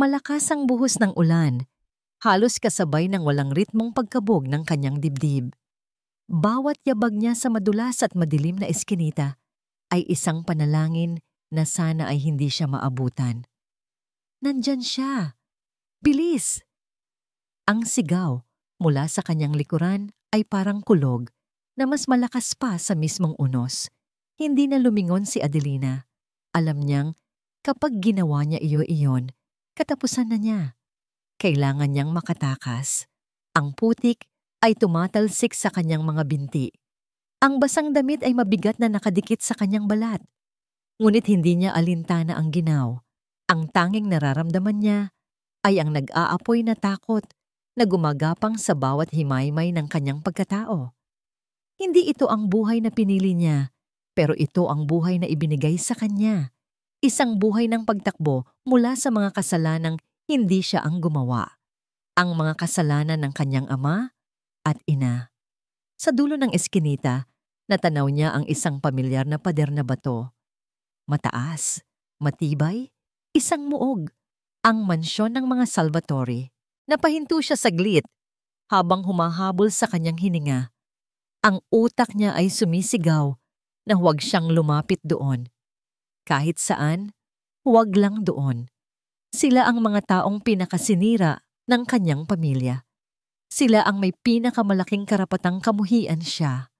Malakas ang buhos ng ulan, halos kasabay ng walang ritmong pagkabog ng kanyang dibdib. Bawat yabag niya sa madulas at madilim na eskinita ay isang panalangin na sana ay hindi siya maabutan. Nandyan siya! Bilis! Ang sigaw mula sa kanyang likuran ay parang kulog na mas malakas pa sa mismong unos. Hindi na lumingon si Adelina. Alam niyang kapag ginawa niya iyon, katapusan na niya. Kailangan niyang makatakas. Ang putik ay tumatalsik sa kanyang mga binti. Ang basang damit ay mabigat na nakadikit sa kanyang balat. Ngunit hindi niya alintana ang ginaw. Ang tanging nararamdaman niya ay ang nag-aapoy na takot na gumagapang sa bawat himaymay ng kanyang pagkatao. Hindi ito ang buhay na pinili niya, pero ito ang buhay na ibinigay sa kanya. Isang buhay ng pagtakbo mula sa mga kasalanang hindi siya ang gumawa. Ang mga kasalanan ng kanyang ama at ina. Sa dulo ng eskinita, natanaw niya ang isang pamilyar na pader na bato. Mataas, matibay, isang muog. Ang mansyon ng mga Salvatore. Napahinto siya saglit habang humahabol sa kanyang hininga. Ang utak niya ay sumisigaw na huwag siyang lumapit doon. Kahit saan, huwag lang doon. Sila ang mga taong pinakasinira ng kanyang pamilya. Sila ang may pinakamalaking karapatang kamuhian siya.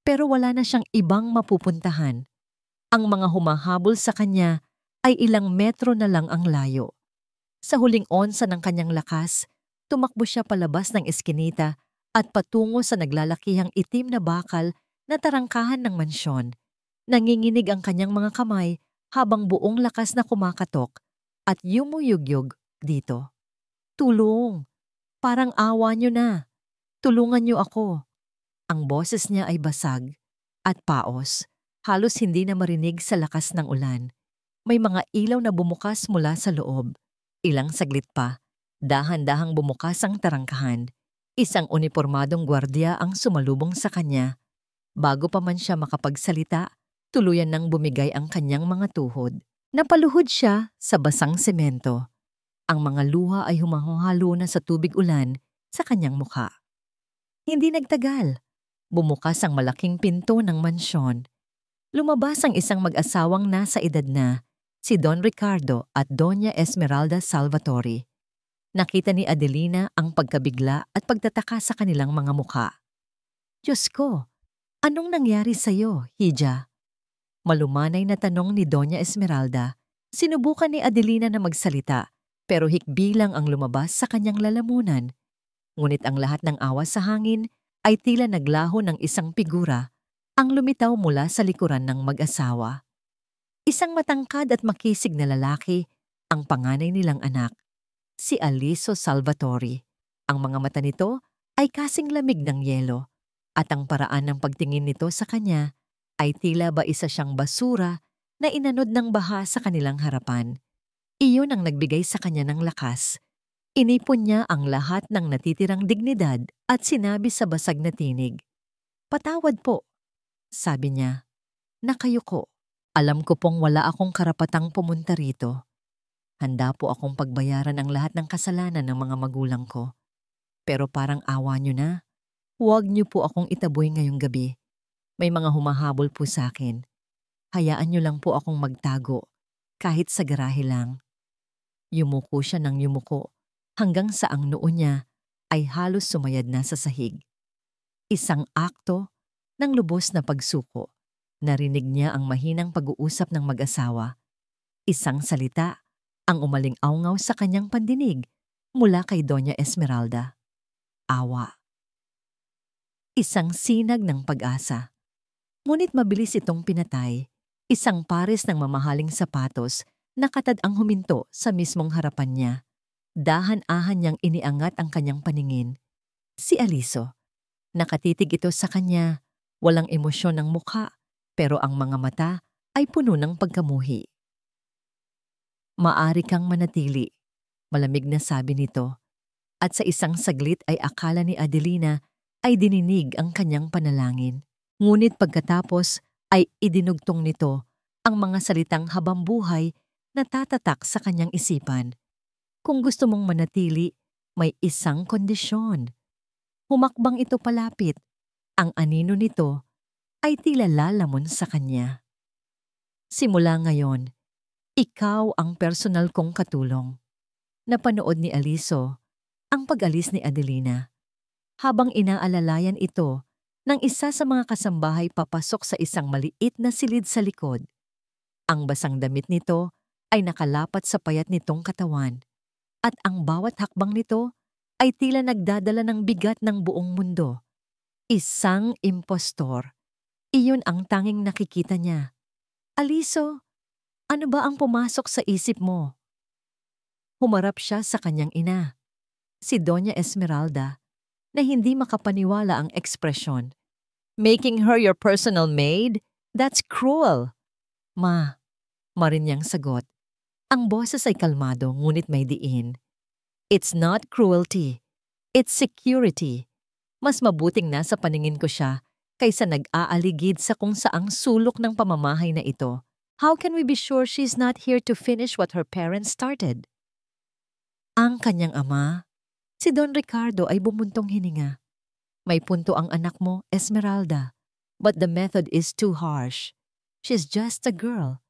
Pero wala na siyang ibang mapupuntahan. Ang mga humahabol sa kanya ay ilang metro na lang ang layo. Sa huling onsa ng kanyang lakas, tumakbo siya palabas ng eskinita at patungo sa naglalakihang itim na bakal na tarangkahan ng mansyon. Nanginginig ang kanyang mga kamay habang buong lakas na kumakatok at yumuyugyug dito. Tulong! Parang awa niyo na. Tulungan niyo ako. Ang boses niya ay basag at paos, halos hindi na marinig sa lakas ng ulan. May mga ilaw na bumukas mula sa loob. Ilang saglit pa, dahan-dahang bumukas ang tarangkahan. Isang unipormadong gwardiya ang sumalubong sa kanya. Bago pa man siya makapagsalita, tuluyan nang bumigay ang kanyang mga tuhod. Napaluhod siya sa basang semento. Ang mga luha ay humahalo na sa tubig ulan sa kanyang mukha. Hindi nagtagal. Bumukas ang malaking pinto ng mansyon. Lumabas ang isang mag-asawang nasa edad na, si Don Ricardo at Doña Esmeralda Salvatore. Nakita ni Adelina ang pagkabigla at pagtataka sa kanilang mga mukha. Diyos ko, anong nangyari sa'yo, Hija? Malumanay na tanong ni Doña Esmeralda. Sinubukan ni Adelina na magsalita, pero hikbi lang ang lumabas sa kanyang lalamunan. Ngunit ang lahat ng awas sa hangin ay tila naglaho ng isang figura ang lumitaw mula sa likuran ng mag-asawa. Isang matangkad at makisig na lalaki, ang panganay nilang anak, si Aliso Salvatore. Ang mga mata nito ay kasing lamig ng yelo at ang paraan ng pagtingin nito sa kanya ay tila ba isa siyang basura na inanod ng baha sa kanilang harapan. Iyon ang nagbigay sa kanya ng lakas. Inipon niya ang lahat ng natitirang dignidad at sinabi sa basag na tinig, "Patawad po," sabi niya. "Nakayuko. Alam ko pong wala akong karapatang pumunta rito. Handa po akong pagbayaran ang lahat ng kasalanan ng mga magulang ko. Pero parang awa niyo na. Huwag niyo po akong itaboy ngayong gabi. May mga humahabol po sa akin. Hayaan niyo lang po akong magtago, kahit sa garahe lang." Yumuko siya ng yumuko hanggang sa ang noo niya ay halos sumayad na sa sahig. Isang akto ng lubos na pagsuko. Narinig niya ang mahinang pag-uusap ng mag-asawa. Isang salita ang umaling-awngaw sa kanyang pandinig mula kay Doña Esmeralda. Awa. Isang sinag ng pag-asa. Ngunit mabilis itong pinatay. Isang pares ng mamahaling sapatos na katad-ang huminto sa mismong harapan niya. Dahan-ahan niyang iniangat ang kanyang paningin. Si Aliso. Nakatitig ito sa kanya, walang emosyon ng mukha, pero ang mga mata ay puno ng pagkamuhi. "Maari kang manatili," malamig na sabi nito. At sa isang saglit ay akala ni Adelina ay dininig ang kanyang panalangin. Ngunit pagkatapos ay idinugtong nito ang mga salitang habambuhay na tatatak sa kanyang isipan. Kung gusto mong manatili, may isang kondisyon. Humakbang ito palapit. Ang anino nito ay tila lalamon sa kanya. Simula ngayon, ikaw ang personal kong katulong. Napanood ni Aliso ang pag-alis ni Adelina habang inaalalayan ito ng isa sa mga kasambahay papasok sa isang maliit na silid sa likod. Ang basang damit nito ay nakalapat sa payat nitong katawan at ang bawat hakbang nito ay tila nagdadala ng bigat ng buong mundo. Isang impostor. Iyon ang tanging nakikita niya. Aliso, ano ba ang pumasok sa isip mo? Humarap siya sa kanyang ina, si Doña Esmeralda, na hindi makapaniwala ang ekspresyon. Making her your personal maid? That's cruel. Ma rin niyang sagot. Ang boses ay kalmado ngunit may diin. It's not cruelty. It's security. Mas mabuting nasa paningin ko siya kaysa nag-aaligid sa kung saang sulok ng pamamahay na ito. How can we be sure she's not here to finish what her parents started? Ang kanyang ama, si Don Ricardo, ay bumuntong hininga. May punto ang anak mo, Esmeralda, but the method is too harsh. She's just a girl.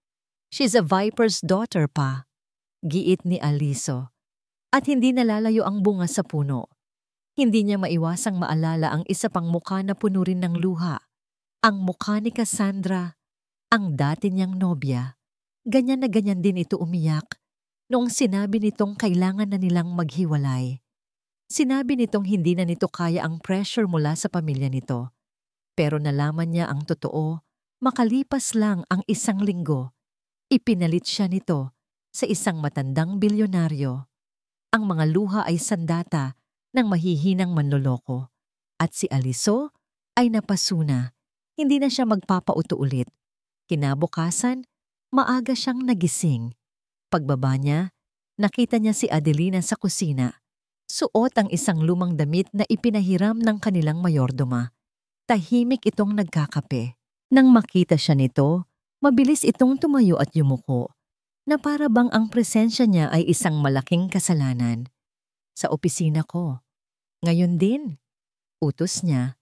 She's a viper's daughter pa. Giit ni Aliso. At hindi nalalayo ang bunga sa puno. Hindi niya maiwasang maalala ang isa pang mukha na puno rin ng luha. Ang mukha ni Cassandra, ang dati niyang nobya. Ganyan na ganyan din ito umiyak noong sinabi nitong kailangan na nilang maghiwalay. Sinabi nitong hindi na nito kaya ang pressure mula sa pamilya nito. Pero nalaman niya ang totoo, makalipas lang ang 1 linggo. Ipinalit siya nito sa isang matandang bilyonaryo. Ang mga luha ay sandata ng mahihinang manloloko. At si Aliso ay napasuna. Hindi na siya magpapauto ulit. Kinabukasan, maaga siyang nagising. Pagbaba niya, nakita niya si Adelina sa kusina. Suot ang isang lumang damit na ipinahiram ng kanilang mayordoma. Tahimik itong nagkakape. Nang makita siya nito, mabilis itong tumayo at yumuko, na para bang ang presensya niya ay isang malaking kasalanan. Sa opisina ko. Ngayon din. Utos niya.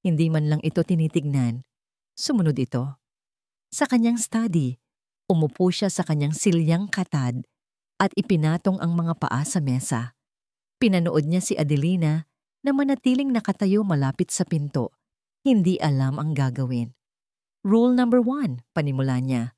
Hindi man lang ito tinitignan. Sumunod ito. Sa kanyang study, umupo siya sa kanyang silyang katad at ipinatong ang mga paa sa mesa. Pinanood niya si Adelina na manatiling nakatayo malapit sa pinto. Hindi alam ang gagawin. Rule number 1, panimula niya.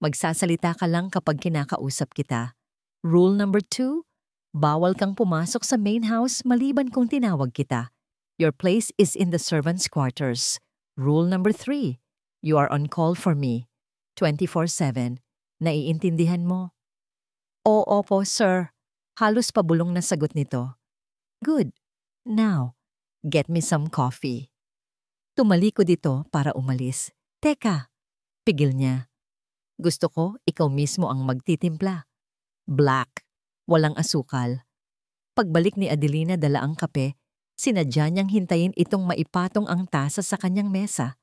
Magsasalita ka lang kapag kinakausap kita. Rule number 2, bawal kang pumasok sa main house maliban kung tinawag kita. Your place is in the servants' quarters. Rule number 3, you are on call for me. 24/7. Naiintindihan mo? Oo po, sir. Halos pabulong na sagot nito. Good. Now, get me some coffee. Tumalikod ito para umalis. Teka, pigil niya. Gusto ko ikaw mismo ang magtitimpla. Black, walang asukal. Pagbalik ni Adelina dala ang kape, sinadya niyang hintayin itong maipatong ang tasa sa kanyang mesa.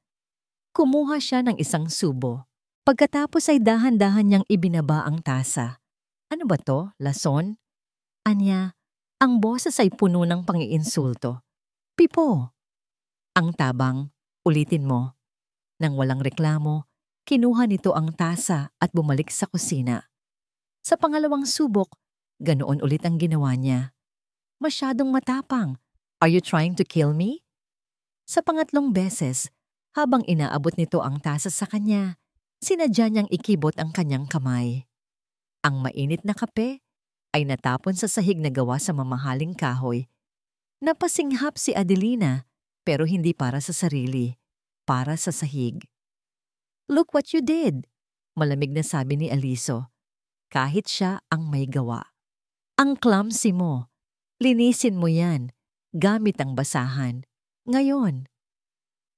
Kumuha siya ng isang subo. Pagkatapos ay dahan-dahan niyang ibinaba ang tasa. Ano ba to, lason? Anya, ang boses ay puno ng pangiinsulto. Pipo. Ang tabang, ulitin mo. Nang walang reklamo, kinuha nito ang tasa at bumalik sa kusina. Sa pangalawang subok, ganoon ulit ang ginawa niya. Masyadong matapang. Are you trying to kill me? Sa pangatlong beses, habang inaabot nito ang tasa sa kanya, sinadya niyang ikibot ang kanyang kamay. Ang mainit na kape ay natapon sa sahig na gawa sa mamahaling kahoy. Napasinghap si Adelina pero hindi para sa sarili, para sa sahig. Look what you did, malamig na sabi ni Aliso. Kahit siya ang may gawa. Ang clumsy mo. Linisin mo yan, gamit ang basahan. Ngayon.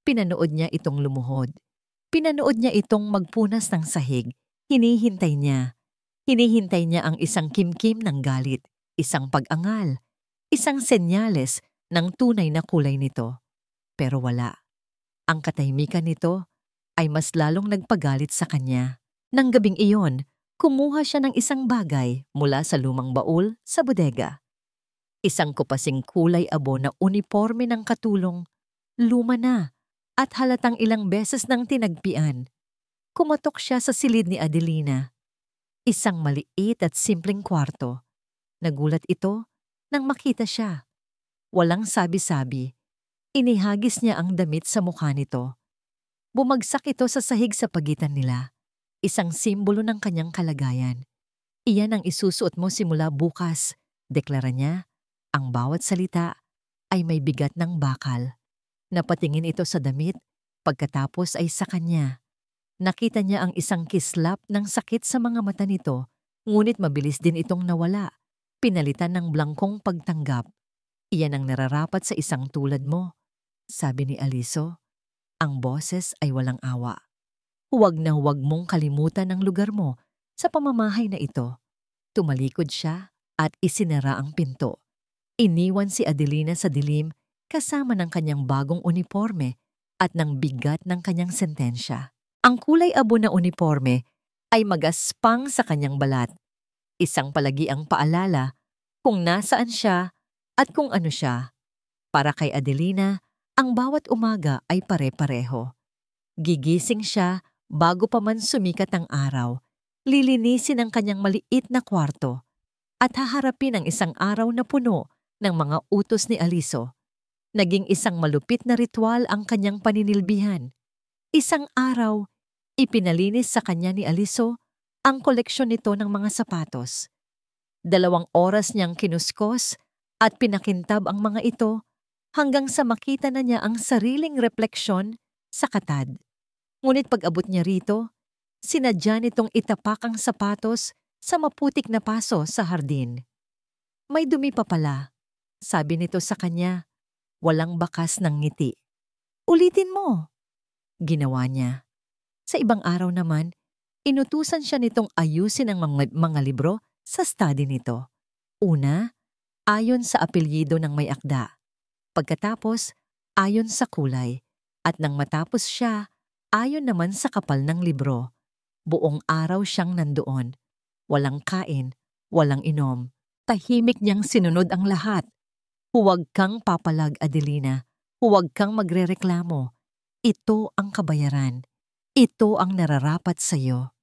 Pinanood niya itong lumuhod. Pinanood niya itong magpunas ng sahig. Hinihintay niya. Hinihintay niya ang isang kimkim ng galit, isang pag-angal, isang senyales ng tunay na kulay nito. Pero wala. Ang katahimikan nito ay mas lalong nagpagalit sa kanya. Nang gabing iyon, Kumuha siya ng isang bagay mula sa lumang baul sa bodega. Isang kupasing kulay abo na uniporme ng katulong, luma na at halatang ilang beses nang tinagpian. Kumatok siya sa silid ni Adelina. Isang maliit at simpleng kwarto. Nagulat ito nang makita siya. Walang sabi-sabi. Inihagis niya ang damit sa mukha nito. Bumagsak ito sa sahig sa pagitan nila. Isang simbolo ng kanyang kalagayan. Iyan ang isusuot mo simula bukas, deklara niya. Ang bawat salita ay may bigat ng bakal. Napatingin ito sa damit, pagkatapos ay sa kanya. Nakita niya ang isang kislap ng sakit sa mga mata nito, ngunit mabilis din itong nawala. Pinalitan ng blangkong pagtanggap. Iyan ang nararapat sa isang tulad mo, sabi ni Aliso. Ang boses ay walang awa. Huwag na huwag mong kalimutan ang lugar mo sa pamamahay na ito. Tumalikod siya at isinara ang pinto. Iniwan si Adelina sa dilim kasama ng kanyang bagong uniforme at ng bigat ng kanyang sentensya. Ang kulay abo na uniforme ay magaspang sa kanyang balat. Isang palagiang paalala kung nasaan siya at kung ano siya. Para kay Adelina, ang bawat umaga ay pare-pareho. Gigising siya bago pa man sumikat ang araw, lilinisin ang kanyang maliit na kwarto at haharapin ang isang araw na puno ng mga utos ni Aliso. Naging isang malupit na ritual ang kanyang paninilbihan. Isang araw, ipinalinis sa kanya ni Aliso ang koleksyon nito ng mga sapatos. 2 oras niyang kinuskos at pinakintab ang mga ito hanggang sa makita na niya ang sariling refleksyon sa katad. Ngunit pag-abot niya rito, sinadya nitong itapak ang sapatos sa maputik na paso sa hardin. May dumi pa pala, sabi nito sa kanya, walang bakas ng ngiti. Ulitin mo. Ginawa niya. Sa ibang araw naman, inutusan siya nitong ayusin ang mga libro sa study nito. Una, ayon sa apelyido ng may akda. Pagkatapos, ayon sa kulay. At nang matapos siya, ayon naman sa kapal ng libro. Buong araw siyang nandoon. Walang kain, walang inom. Tahimik niyang sinunod ang lahat. Huwag kang papalag, Adelina. Huwag kang magrereklamo. Ito ang kabayaran. Ito ang nararapat sa iyo.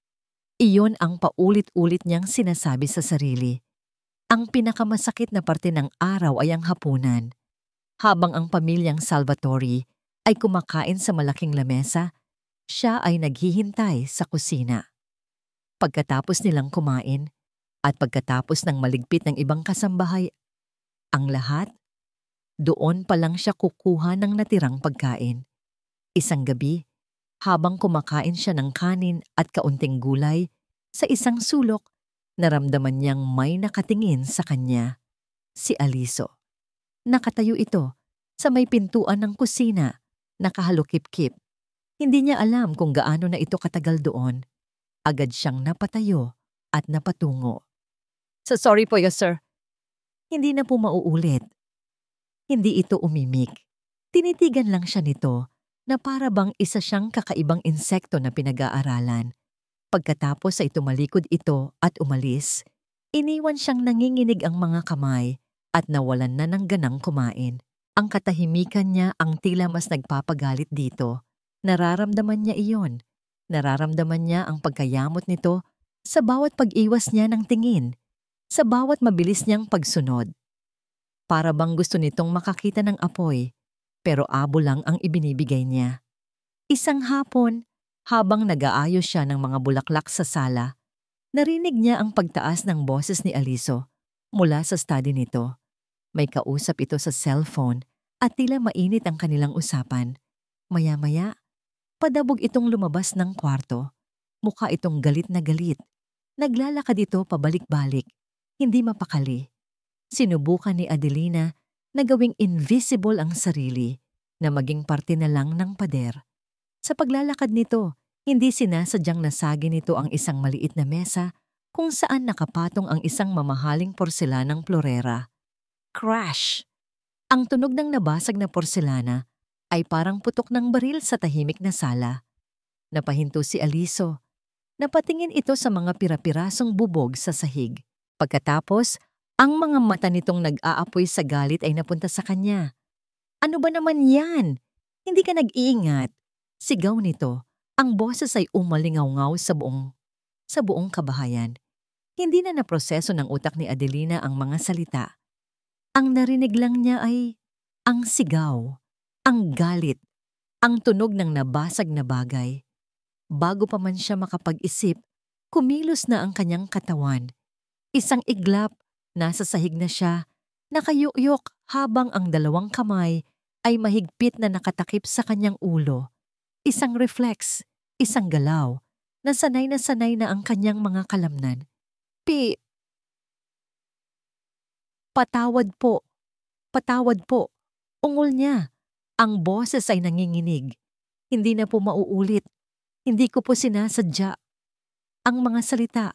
Iyon ang paulit-ulit niyang sinasabi sa sarili. Ang pinakamasakit na parte ng araw ay ang hapunan. Habang ang pamilyang Salvatore ay kumakain sa malaking lamesa, siya ay naghihintay sa kusina. Pagkatapos nilang kumain, at pagkatapos ng maligpit ng ibang kasambahay, ang lahat, doon pa lang siya kukuha ng natirang pagkain. Isang gabi, habang kumakain siya ng kanin at kaunting gulay, sa isang sulok, naramdaman niyang may nakatingin sa kanya. Si Aliso. Nakatayo ito sa may pintuan ng kusina, nakahalukip-kip. Hindi niya alam kung gaano na ito katagal doon. Agad siyang napatayo at napatungo. Sorry po, yes, sir. Hindi na po mauulit. Hindi ito umimik. Tinitigan lang siya nito na para bang isa siyang kakaibang insekto na pinag-aaralan. Pagkatapos ay tumalikod ito at umalis, iniwan siyang nanginginig ang mga kamay at nawalan na ng ganang kumain. Ang katahimikan niya ang tila mas nagpapagalit dito. Nararamdaman niya iyon. Nararamdaman niya ang pagkayamot nito sa bawat pag-iwas niya ng tingin, sa bawat mabilis niyang pagsunod. Para bang gusto nitong makakita ng apoy, pero abo lang ang ibinibigay niya. Isang hapon, habang nag-aayos siya ng mga bulaklak sa sala, narinig niya ang pagtaas ng boses ni Aliso mula sa study nito. May kausap ito sa cellphone at tila mainit ang kanilang usapan. Maya-maya, padabog itong lumabas ng kwarto. Mukha itong galit na galit. Naglalakad ito pabalik-balik, hindi mapakali. Sinubukan ni Adelina na gawing invisible ang sarili, na maging parte na lang ng pader. Sa paglalakad nito, hindi sinasadyang nasagi nito ang isang maliit na mesa kung saan nakapatong ang isang mamahaling porselanang florera. Crash! Ang tunog ng nabasag na porselana ay parang putok ng baril sa tahimik na sala. Napahinto si Aliso. Napatingin ito sa mga pira-pirasong bubog sa sahig. Pagkatapos, ang mga mata nitong nag-aapoy sa galit ay napunta sa kanya. Ano ba naman yan? Hindi ka nag-iingat. Sigaw nito. Ang boses ay umalingaw-ngaw sa buong kabahayan. Hindi na naproseso ng utak ni Adelina ang mga salita. Ang narinig lang niya ay ang sigaw, ang galit, ang tunog ng nabasag na bagay. Bago pa man siya makapag-isip, kumilos na ang kanyang katawan. Isang iglap, nasa sahig na siya, nakayukyok habang ang dalawang kamay ay mahigpit na nakatakip sa kanyang ulo. Isang reflex, isang galaw, na sanay na ang kanyang mga kalamnan. Patawad po, patawad po. Ungol niya. Ang boses ay nanginginig. Hindi na po mauulit. Hindi ko po sinasadya. Ang mga salita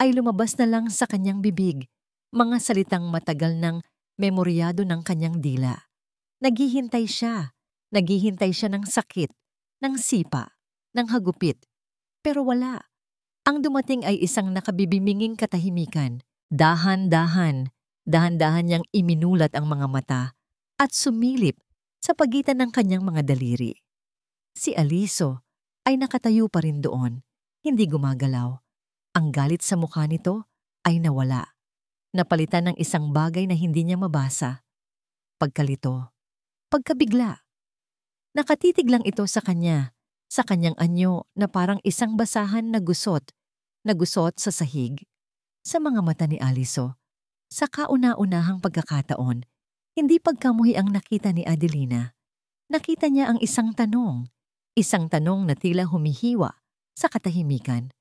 ay lumabas na lang sa kanyang bibig, mga salitang matagal nang memoryado ng kanyang dila. Naghihintay siya ng sakit, ng sipa, ng hagupit. Pero wala. Ang dumating ay isang nakabibinging katahimikan. Dahan-dahan niyang iminulat ang mga mata at sumilip sa pagitan ng kanyang mga daliri. Si Aliso ay nakatayo pa rin doon, hindi gumagalaw. Ang galit sa mukha nito ay nawala. Napalitan ng isang bagay na hindi niya mabasa. Pagkalito, pagkabigla. Nakatitig lang ito sa kanyang anyo na parang isang basahan na gusot sa sahig. Sa mga mata ni Aliso, sa kauna-unahang pagkakataon, hindi pagkamuhi ang nakita ni Adelina. Nakita niya ang isang tanong na tila humihiwa sa katahimikan.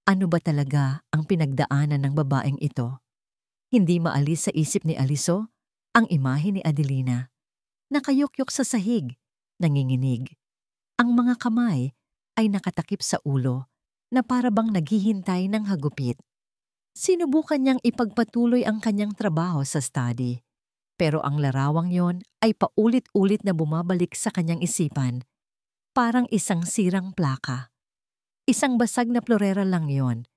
Ano ba talaga ang pinagdaanan ng babaeng ito? Hindi maalis sa isip ni Aliso ang imahe ni Adelina. Nakayukyok sa sahig, nanginginig. Ang mga kamay ay nakatakip sa ulo na para bang naghihintay ng hagupit. Sinubukan niyang ipagpatuloy ang kanyang trabaho sa study. Pero ang larawang yon ay paulit-ulit na bumabalik sa kanyang isipan. Parang isang sirang plaka. Isang basag na florera lang yon.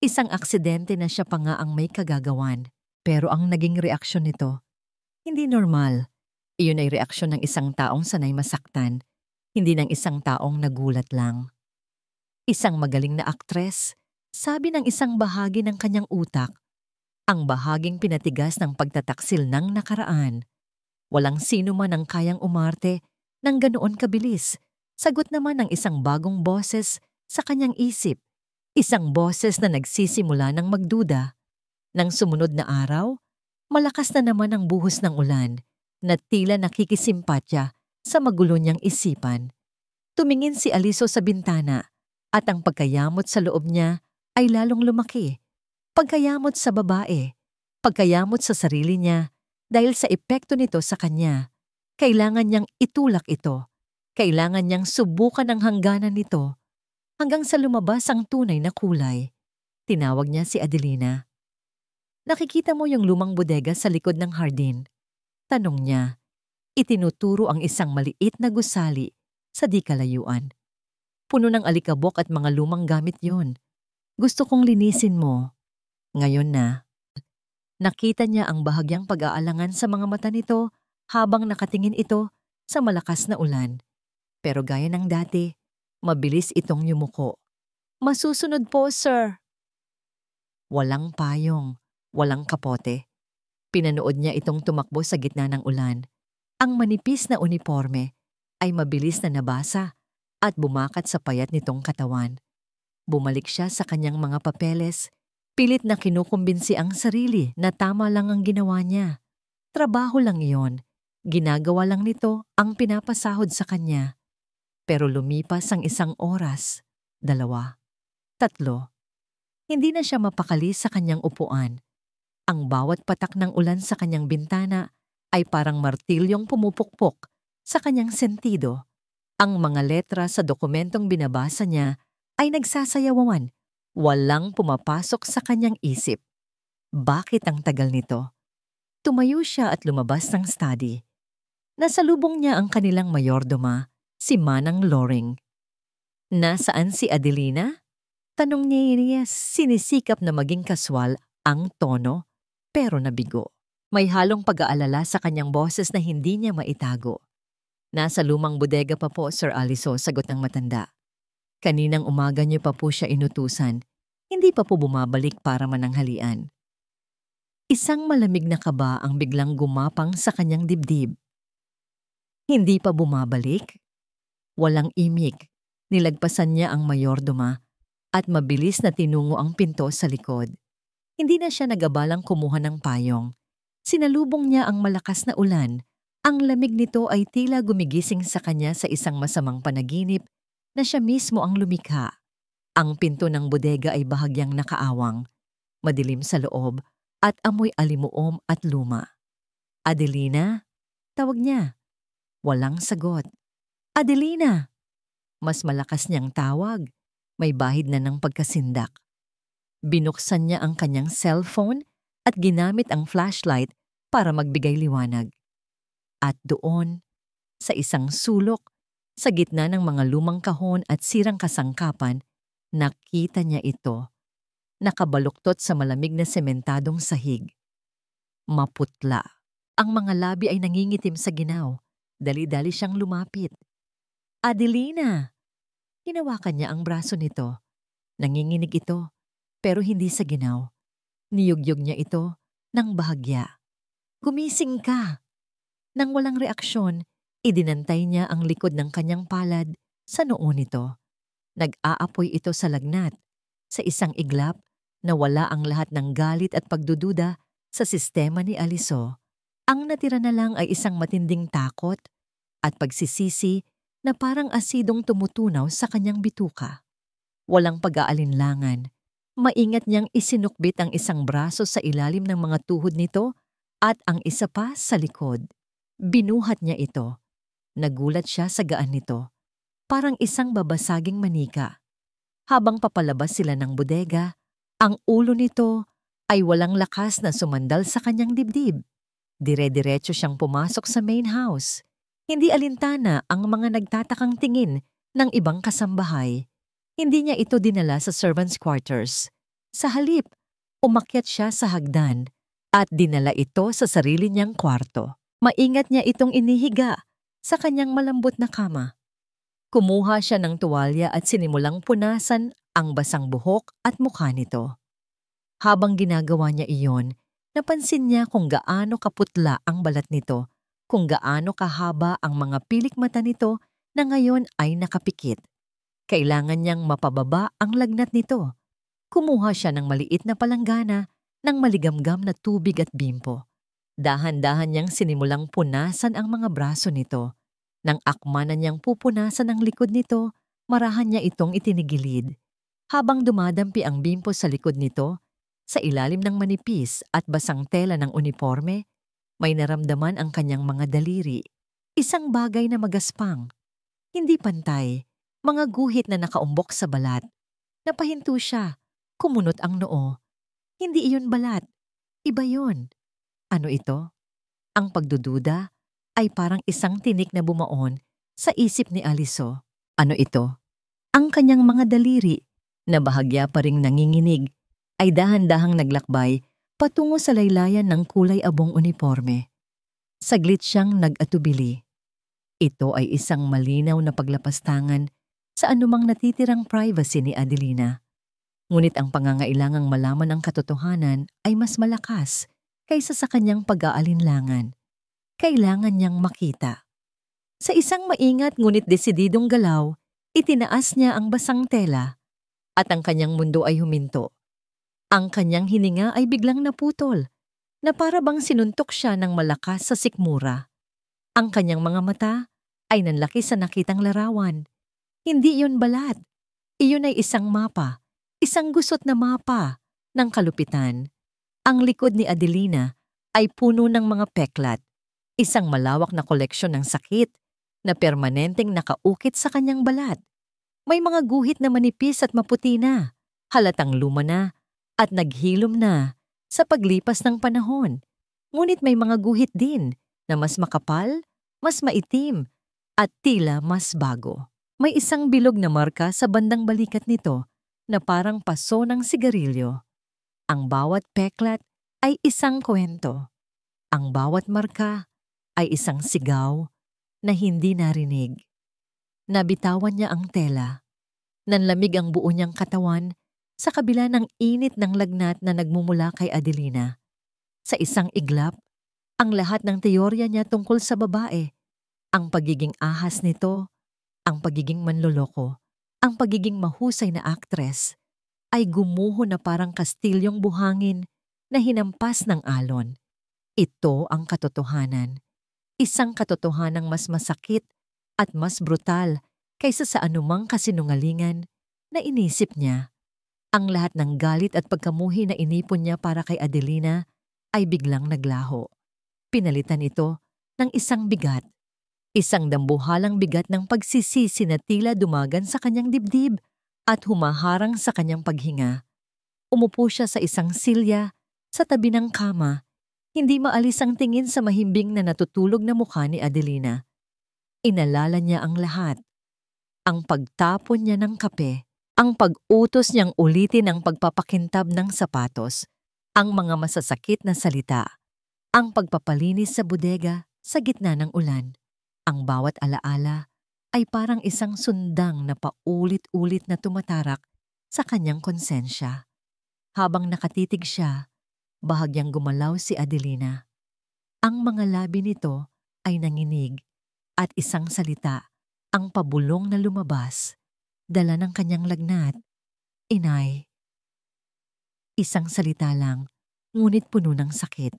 Isang aksidente na siya pa nga ang may kagagawan. Pero ang naging reaksyon nito, hindi normal. Iyon ay reaksyon ng isang taong sanay masaktan, hindi ng isang taong nagulat lang. Isang magaling na aktres, sabi ng isang bahagi ng kanyang utak, ang bahaging pinatigas ng pagtataksil ng nakaraan. Walang sino man ang kayang umarte ng ganoon kabilis. Sagot naman ng isang bagong boses sa kanyang isip. Isang boses na nagsisimula ng magduda. Nang sumunod na araw, malakas na naman ang buhos ng ulan na tila nakikisimpatya sa magulo niyang isipan. Tumingin si Aliso sa bintana at ang pagkayamot sa loob niya ay lalong lumaki. Pagkayamot sa babae, pagkayamot sa sarili niya dahil sa epekto nito sa kanya. Kailangan niyang itulak ito. Kailangan niyang subukan ang hangganan nito hanggang sa lumabas ang tunay na kulay. Tinawag niya si Adelina. Nakikita mo yung lumang bodega sa likod ng hardin? Tanong niya. Itinuturo ang isang maliit na gusali sa di kalayuan. Puno ng alikabok at mga lumang gamit yon. Gusto kong linisin mo. Ngayon na. Nakita niya ang bahagyang pag-aalangan sa mga mata nito habang nakatingin ito sa malakas na ulan. Pero gaya ng dati, mabilis itong yumuko. Masusunod po, sir. Walang payong, walang kapote. Pinanood niya itong tumakbo sa gitna ng ulan. Ang manipis na uniforme ay mabilis na nabasa at bumakat sa payat nitong katawan. Bumalik siya sa kanyang mga papeles, pilit na kinukumbinsi ang sarili na tama lang ang ginawa niya. Trabaho lang iyon. Ginagawa lang nito ang pinapasahod sa kanya. Pero lumipas ang 1 oras, 2, 3. Hindi na siya mapakali sa kanyang upuan. Ang bawat patak ng ulan sa kanyang bintana ay parang martilyong pumupukpok sa kanyang sentido. Ang mga letra sa dokumentong binabasa niya ay nagsasayawan. Walang pumapasok sa kanyang isip. Bakit ang tagal nito? Tumayo siya at lumabas ng study. Nasalubong niya ang kanilang mayordoma, si Manang Loring. Nasaan si Adelina? Tanong niya, sinisikap na maging kaswal ang tono, pero nabigo. May halong pag-aalala sa kanyang boses na hindi niya maitago. Nasa lumang bodega pa po, Sir Aliso, sagot ng matanda. Kaninang umaga niyo pa po siya inutusan, hindi pa po bumabalik para mananghalian. Isang malamig na kaba ang biglang gumapang sa kanyang dibdib. Hindi pa bumabalik? Walang imik, nilagpasan niya ang mayordoma at mabilis na tinungo ang pinto sa likod. Hindi na siya nagabalang kumuha ng payong. Sinalubong niya ang malakas na ulan. Ang lamig nito ay tila gumigising sa kanya sa isang masamang panaginip na siya mismo ang lumikha. Ang pinto ng bodega ay bahagyang nakaawang, madilim sa loob at amoy alimuom at luma. Adelina? Tawag niya. Walang sagot. Adelina! Mas malakas niyang tawag. May bahid na ng pagkasindak. Binuksan niya ang kanyang cellphone at ginamit ang flashlight para magbigay liwanag. At doon, sa isang sulok, sa gitna ng mga lumang kahon at sirang kasangkapan, nakita niya ito. Nakabaluktot sa malamig na sementadong sahig. Maputla. Ang mga labi ay nangingitim sa ginaw. Dali-dali siyang lumapit. Adelina! Hinawakan niya ang braso nito. Nanginginig ito, pero hindi sa ginaw. Niyugyog niya ito ng bahagya. Gumising ka! Nang walang reaksyon, idinantay niya ang likod ng kanyang palad sa noo nito. Nag-aapoy ito sa lagnat. Sa isang iglap, nawala ang lahat ng galit at pagdududa sa sistema ni Aliso. Ang natira na lang ay isang matinding takot at pagsisisi na parang asidong tumutunaw sa kanyang bituka. Walang pag-aalinlangan. Maingat niyang isinukbit ang isang braso sa ilalim ng mga tuhod nito at ang isa pa sa likod. Binuhat niya ito. Nagulat siya sa gaan nito. Parang isang babasaging manika. Habang papalabas sila ng bodega, ang ulo nito ay walang lakas na sumandal sa kanyang dibdib. Dire-diretso siyang pumasok sa main house. Hindi alintana ang mga nagtatakang tingin ng ibang kasambahay. Hindi niya ito dinala sa servants' quarters. Sa halip, umakyat siya sa hagdan at dinala ito sa sarili niyang kwarto. Maingat niya itong inihiga sa kanyang malambot na kama. Kumuha siya ng tuwalya at sinimulang punasan ang basang buhok at mukha nito. Habang ginagawa niya iyon, napansin niya kung gaano kaputla ang balat nito, kung gaano kahaba ang mga pilik mata nito na ngayon ay nakapikit. Kailangan niyang mapababa ang lagnat nito. Kumuha siya ng maliit na palanggana ng maligamgam na tubig at bimpo. Dahan-dahan niyang sinimulang punasan ang mga braso nito. Nang akma na niyang pupunasan ang likod nito, marahan niya itong itinigilid. Habang dumadampi ang bimpo sa likod nito, sa ilalim ng manipis at basang tela ng uniforme, may naramdaman ang kanyang mga daliri. Isang bagay na magaspang. Hindi pantay, mga guhit na nakaumbok sa balat. Napahinto siya, kumunot ang noo. Hindi iyon balat, iba yon. Ano ito? Ang pagdududa ay parang isang tinik na bumaon sa isip ni Aliso. Ano ito? Ang kanyang mga daliri, na bahagya pa ring nanginginig, ay dahan-dahang naglakbay patungo sa laylayan ng kulay abong uniforme. Saglit siyang nag-atubili. Ito ay isang malinaw na paglapastangan sa anumang natitirang privacy ni Adelina. Ngunit ang pangangailangang malaman ang katotohanan ay mas malakas kaysa sa kanyang pag-aalinlangan. Kailangan niyang makita. Sa isang maingat ngunit desididong galaw, itinaas niya ang basang tela at ang kanyang mundo ay huminto. Ang kanyang hininga ay biglang naputol, na para bang sinuntok siya ng malakas sa sikmura. Ang kanyang mga mata ay nanlaki sa nakitang larawan. Hindi iyon balat. Iyon ay isang mapa, isang gusot na mapa ng kalupitan. Ang likod ni Adelina ay puno ng mga peklat, isang malawak na koleksyon ng sakit na permanenteng nakaukit sa kanyang balat. May mga guhit na manipis at maputi na, halatang luma na, at naghilom na sa paglipas ng panahon. Ngunit may mga guhit din na mas makapal, mas maitim, at tila mas bago. May isang bilog na marka sa bandang balikat nito na parang paso ng sigarilyo. Ang bawat peklat ay isang kwento. Ang bawat marka ay isang sigaw na hindi narinig. Nabitawan niya ang tela. Nanlamig ang buo niyang katawan sa kabila ng init ng lagnat na nagmumula kay Adelina. Sa isang iglap, ang lahat ng teorya niya tungkol sa babae, ang pagiging ahas nito, ang pagiging manloloko, ang pagiging mahusay na aktres, ay gumuho na parang kastilyong buhangin na hinampas ng alon. Ito ang katotohanan. Isang katotohanang mas masakit at mas brutal kaysa sa anumang kasinungalingan na inisip niya. Ang lahat ng galit at pagkamuhi na inipon niya para kay Adelina ay biglang naglaho. Pinalitan ito ng isang bigat. Isang dambuhalang bigat ng pagsisisi na tila dumagan sa kanyang dibdib at humaharang sa kanyang paghinga. Umupo siya sa isang silya sa tabi ng kama, hindi maalis ang tingin sa mahimbing na natutulog na mukha ni Adelina. Inalala niya ang lahat. Ang pagtapon niya ng kape, ang pag-utos niyang ulitin ang pagpapakintab ng sapatos, ang mga masasakit na salita, ang pagpapalinis sa bodega sa gitna ng ulan. Ang bawat alaala ay parang isang sundang na paulit-ulit na tumatarak sa kanyang konsensya. Habang nakatitig siya, bahagyang gumalaw si Adelina. Ang mga labi nito ay nanginig at isang salita, ang pabulong na lumabas, dala ng kanyang lagnat. Inay. Isang salita lang, ngunit puno ng sakit.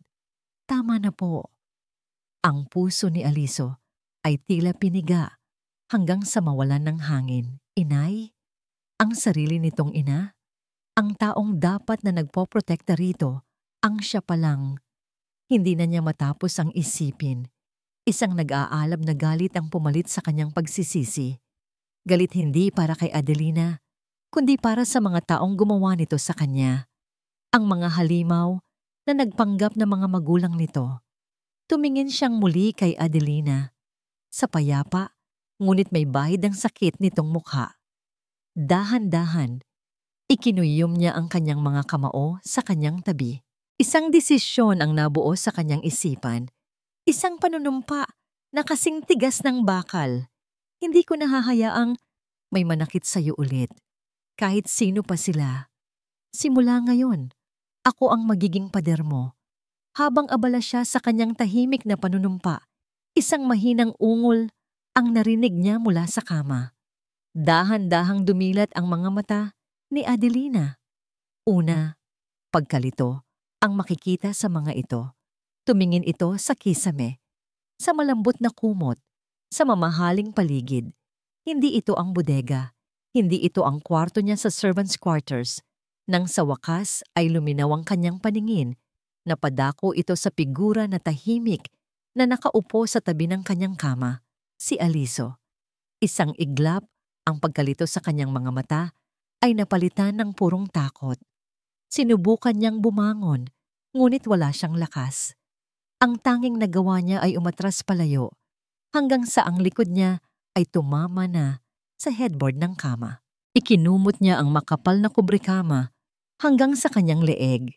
Tama na po. Ang puso ni Aliso ay tila piniga hanggang sa mawalan ng hangin. Inay? Ang sarili nitong ina? Ang taong dapat na nagpoprotekta rito, ang siya palang. Hindi na niya matapos ang isipin. Isang nag-aalab na galit ang pumalit sa kanyang pagsisisi. Galit hindi para kay Adelina, kundi para sa mga taong gumawa nito sa kanya. Ang mga halimaw na nagpanggap na mga magulang nito. Tumingin siyang muli kay Adelina. Sa payapa, ngunit may bahid ang sakit nitong mukha. Dahan-dahan, ikinuyom niya ang kanyang mga kamao sa kanyang tabi. Isang desisyon ang nabuo sa kanyang isipan. Isang panunumpa na kasing tigas ng bakal. Hindi ko nahahayaang may manakit sa'yo ulit. Kahit sino pa sila. Simula ngayon, ako ang magiging pader mo. Habang abala siya sa kanyang tahimik na panunumpa, isang mahinang ungol ang narinig niya mula sa kama. Dahan-dahang dumilat ang mga mata ni Adelina. Una, pagkalito ang makikita sa mga ito. Tumingin ito sa kisame, sa malambot na kumot, sa mamahaling paligid. Hindi ito ang bodega. Hindi ito ang kwarto niya sa servants' quarters. Nang sa wakas ay luminaw ang kanyang paningin, napadako ito sa figura na tahimik na nakaupo sa tabi ng kanyang kama, si Aliso. Isang iglap, ang pagkalito sa kanyang mga mata ay napalitan ng purong takot. Sinubukan niyang bumangon, ngunit wala siyang lakas. Ang tanging nagawa niya ay umatras palayo, hanggang sa ang likod niya ay tumama na sa headboard ng kama. Ikinumot niya ang makapal na kubrikama hanggang sa kanyang leeg,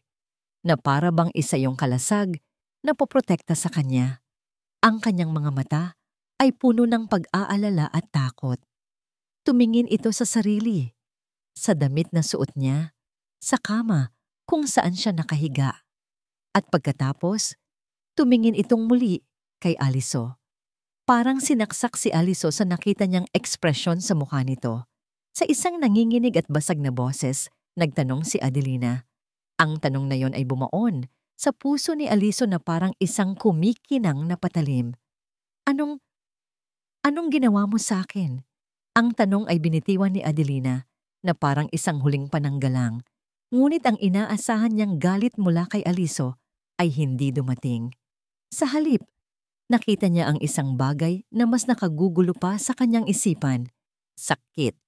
na para bang isa yung kalasag na poprotekta sa kanya. Ang kanyang mga mata ay puno ng pag-aalala at takot. Tumingin ito sa sarili, sa damit na suot niya, sa kama kung saan siya nakahiga. At pagkatapos, tumingin itong muli kay Aliso. Parang sinaksak si Aliso sa nakita niyang ekspresyon sa mukha nito. Sa isang nanginginig at basag na boses, nagtanong si Adelina. Ang tanong na yon ay bumaon sa puso ni Aliso na parang isang kumikinang na patalim. Anong ginawa mo sa akin? Ang tanong ay binitiwan ni Adelina na parang isang huling pananggalang. Ngunit ang inaasahan niyang galit mula kay Aliso ay hindi dumating. Sa halip, nakita niya ang isang bagay na mas nakagugulo pa sa kanyang isipan. Sakit.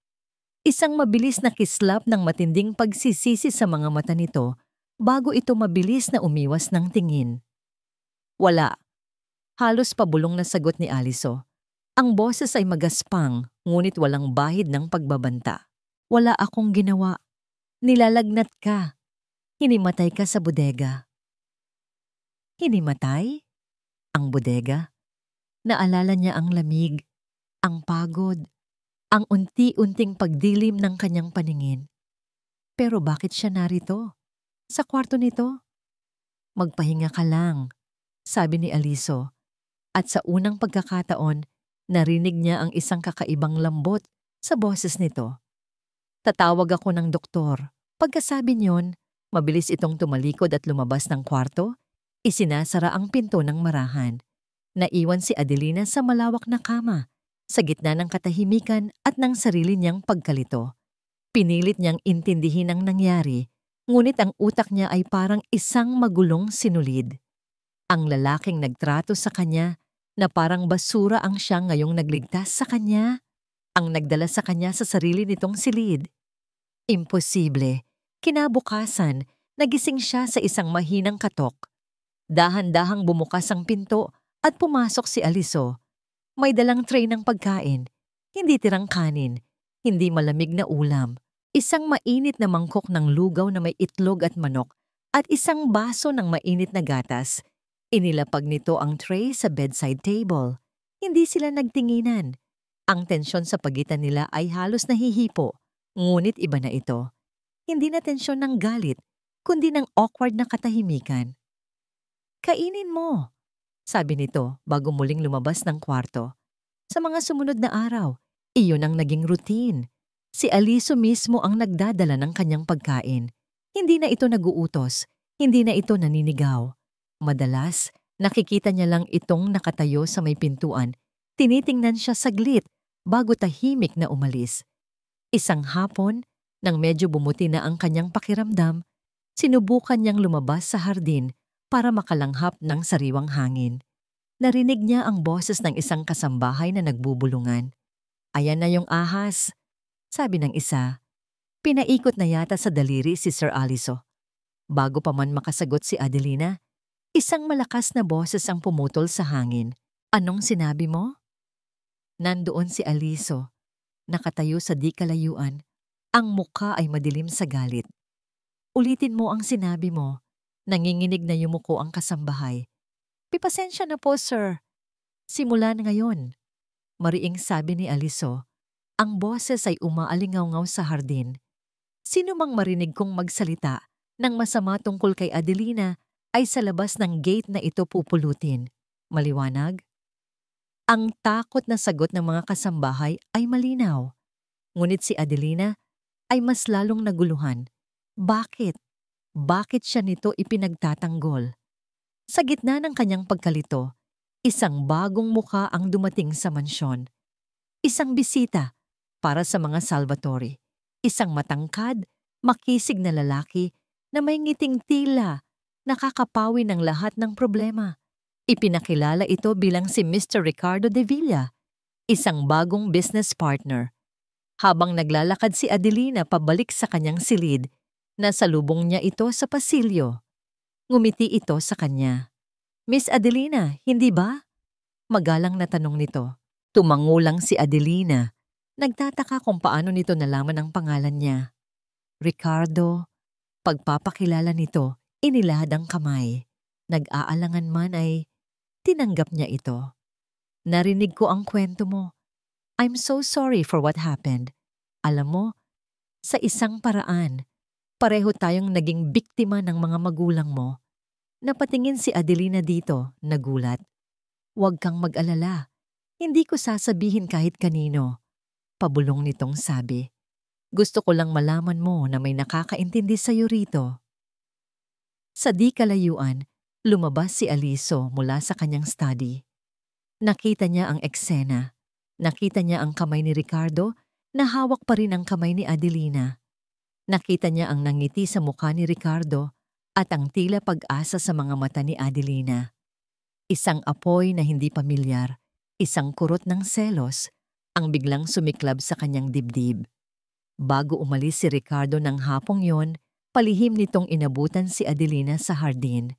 Isang mabilis na kislap ng matinding pagsisisi sa mga mata nito bago ito mabilis na umiwas ng tingin. Wala. Halos pabulong na sagot ni Aliso. Ang boses ay magaspang, ngunit walang bahid ng pagbabanta. Wala akong ginawa. Nilalagnat ka. Hinimatay ka sa bodega. Hinimatay? Ang bodega? Naalala niya ang lamig, ang pagod, ang unti-unting pagdilim ng kanyang paningin. Pero bakit siya narito? Sa kwarto nito? Magpahinga ka lang, sabi ni Aliso. At sa unang pagkakataon, narinig niya ang isang kakaibang lambot sa boses nito. Tatawag ako ng doktor. Pagkasabi niyon, mabilis itong tumalikod at lumabas ng kwarto. Isinasara ang pinto ng marahan. Naiwan si Adelina sa malawak na kama, sa gitna ng katahimikan at ng sarili niyang pagkalito. Pinilit niyang intindihin ang nangyari, ngunit ang utak niya ay parang isang magulong sinulid. Ang lalaking nagtrato sa kanya na parang basura ang siyang ngayong nagligtas sa kanya, ang nagdala sa kanya sa sarili nitong silid. Imposible. Kinabukasan, nagising siya sa isang mahinang katok. Dahan-dahang bumukas ang pinto at pumasok si Aliso. May dalang tray ng pagkain, hindi tirang kanin, hindi malamig na ulam, isang mainit na mangkok ng lugaw na may itlog at manok, at isang baso ng mainit na gatas. Inilapag nito ang tray sa bedside table. Hindi sila nagtinginan. Ang tensyon sa pagitan nila ay halos nahihipo, ngunit iba na ito. Hindi na tensyon ng galit, kundi ng awkward na katahimikan. Kainin mo, sabi nito bago muling lumabas ng kwarto. Sa mga sumunod na araw, iyon ang naging routine. Si Aliso mismo ang nagdadala ng kanyang pagkain. Hindi na ito naguutos, hindi na ito naninigaw. Madalas, nakikita niya lang itong nakatayo sa may pintuan. Tinitingnan siya saglit bago tahimik na umalis. Isang hapon, nang medyo bumuti na ang kanyang pakiramdam, sinubukan niyang lumabas sa hardin para makalanghap ng sariwang hangin. Narinig niya ang boses ng isang kasambahay na nagbubulungan. "Ayan na yung ahas," sabi ng isa. Pinaikot na yata sa daliri si Sir Aliso. Bago pa man makasagot si Adelina, isang malakas na boses ang pumutol sa hangin. "Anong sinabi mo?" Nandoon si Aliso, nakatayo sa di kalayuan. Ang mukha ay madilim sa galit. "Ulitin mo ang sinabi mo." Nanginginig na yumuko ang kasambahay. "Pipasensya na po, sir. Simula na ngayon," mariing sabi ni Aliso. Ang boses ay umaalingaw-ngaw sa hardin. Sino mang marinig kong magsalita ng masama tungkol kay Adelina ay sa labas ng gate na ito pupulutin. Maliwanag? Ang takot na sagot ng mga kasambahay ay malinaw. Ngunit si Adelina ay mas lalong naguluhan. Bakit? Bakit siya nito ipinagtatanggol? Sa gitna ng kanyang pagkalito, isang bagong muka ang dumating sa mansyon. Isang bisita para sa mga Salvatore. Isang matangkad, makisig na lalaki na may ngiting tila nakakapawi ng lahat ng problema. Ipinakilala ito bilang si Mr. Ricardo de Villa, isang bagong business partner. Habang naglalakad si Adelina pabalik sa kanyang silid, nasalubong niya ito sa pasilyo. Ngumiti ito sa kanya. "Miss Adelina, hindi ba?" Magalang na tanong nito. Tumangulang si Adelina. Nagtataka kung paano nito nalaman ang pangalan niya. "Ricardo." Pagpapakilala nito, inilahad ang kamay. Nag-aalangan man ay tinanggap niya ito. "Narinig ko ang kwento mo. I'm so sorry for what happened. Alam mo, sa isang paraan, pareho tayong naging biktima ng mga magulang mo." Napatingin si Adelina dito, nagulat. "Huwag kang mag-alala. Hindi ko sasabihin kahit kanino." Pabulong nitong sabi. "Gusto ko lang malaman mo na may nakakaintindi sa'yo rito." Sa di kalayuan, lumabas si Aliso mula sa kanyang study. Nakita niya ang eksena. Nakita niya ang kamay ni Ricardo na hawak pa rin ang kamay ni Adelina. Nakita niya ang nangiti sa mukha ni Ricardo at ang tila pag-asa sa mga mata ni Adelina. Isang apoy na hindi pamilyar, isang kurot ng selos, ang biglang sumiklab sa kanyang dibdib. Bago umalis si Ricardo ng hapong yon, palihim nitong inabutan si Adelina sa hardin.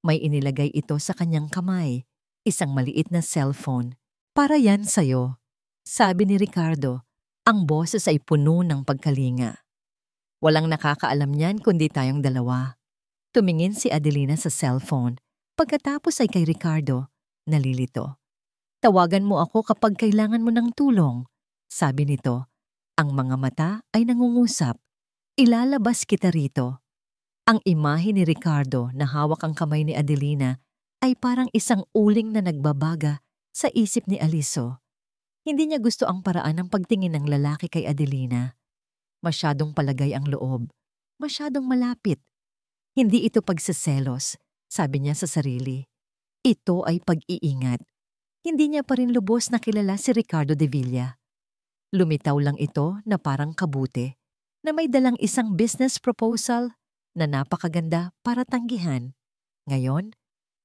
May inilagay ito sa kanyang kamay, isang maliit na cellphone. "Para yan sa'yo," sabi ni Ricardo. Ang boses ay puno ng pagkalinga. Walang nakakaalam niyan kundi tayong dalawa. Tumingin si Adelina sa cellphone. Pagkatapos ay kay Ricardo, nalilito. Tawagan mo ako kapag kailangan mo ng tulong. Sabi nito, ang mga mata ay nangungusap. Ilalabas kita rito. Ang imahe ni Ricardo na hawak ang kamay ni Adelina ay parang isang uling na nagbabaga sa isip ni Aliso. Hindi niya gusto ang paraan ng pagtingin ng lalaki kay Adelina. Masyadong palagay ang loob. Masyadong malapit. Hindi ito pagseselos, sabi niya sa sarili. Ito ay pag-iingat. Hindi niya pa rin lubos na kilala si Ricardo de Villa. Lumitaw lang ito na parang kabute, na may dalang isang business proposal na napakaganda para tanggihan. Ngayon,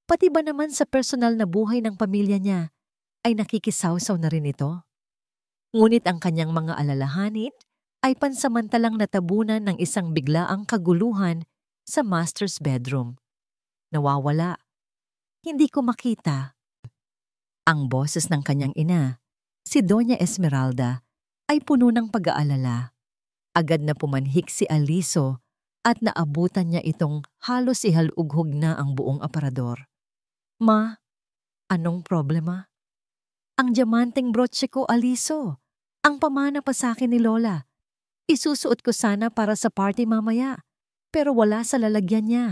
pati ba naman sa personal na buhay ng pamilya niya ay nakikisawsaw na rin ito? Ngunit ang kanyang mga alalahanin ay pansamantalang natabunan ng isang biglaang kaguluhan sa master's bedroom. Nawawala. Hindi ko makita. Ang boses ng kanyang ina, si Doña Esmeralda, ay puno ng pag-aalala. Agad na pumanhik si Aliso at naabutan niya itong halos ihalughog na ang buong aparador. Ma, anong problema? Ang diamanteng brooche ko, Aliso. Ang pamana pa sa akin ni Lola. Isusuot ko sana para sa party mamaya, pero wala sa lalagyan niya.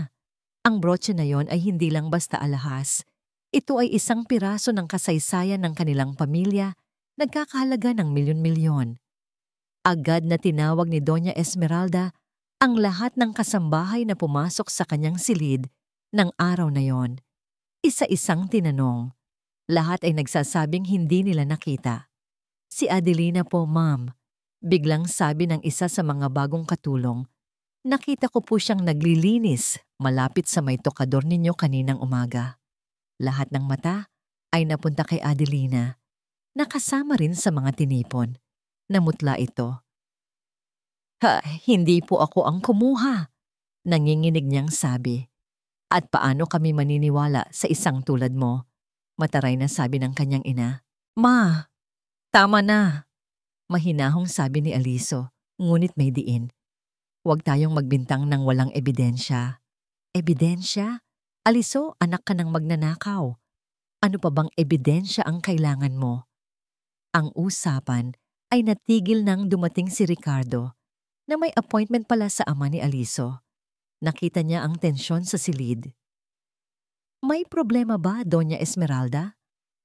Ang brooche na yon ay hindi lang basta alahas. Ito ay isang piraso ng kasaysayan ng kanilang pamilya, nagkakahalaga ng milyon-milyon. Agad na tinawag ni Doña Esmeralda ang lahat ng kasambahay na pumasok sa kanyang silid ng araw na yon. Isa-isang tinanong. Lahat ay nagsasabing hindi nila nakita. Si Adelina po, ma'am. Biglang sabi ng isa sa mga bagong katulong, nakita ko po siyang naglilinis malapit sa may tokador ninyo kaninang umaga. Lahat ng mata ay napunta kay Adelina, nakasama rin sa mga tinipon. Namutla ito. Hindi po ako ang kumuha, nanginginig niyang sabi. At paano kami maniniwala sa isang tulad mo? Mataray na sabi ng kanyang ina. Ma, tama na. Mahinahong sabi ni Aliso, ngunit may diin. Huwag tayong magbintang ng walang ebidensya. Ebidensya? Aliso, anak ka ng magnanakaw. Ano pa bang ebidensya ang kailangan mo? Ang usapan ay natigil nang dumating si Ricardo na may appointment pala sa ama ni Aliso. Nakita niya ang tensyon sa silid. May problema ba, Doña Esmeralda?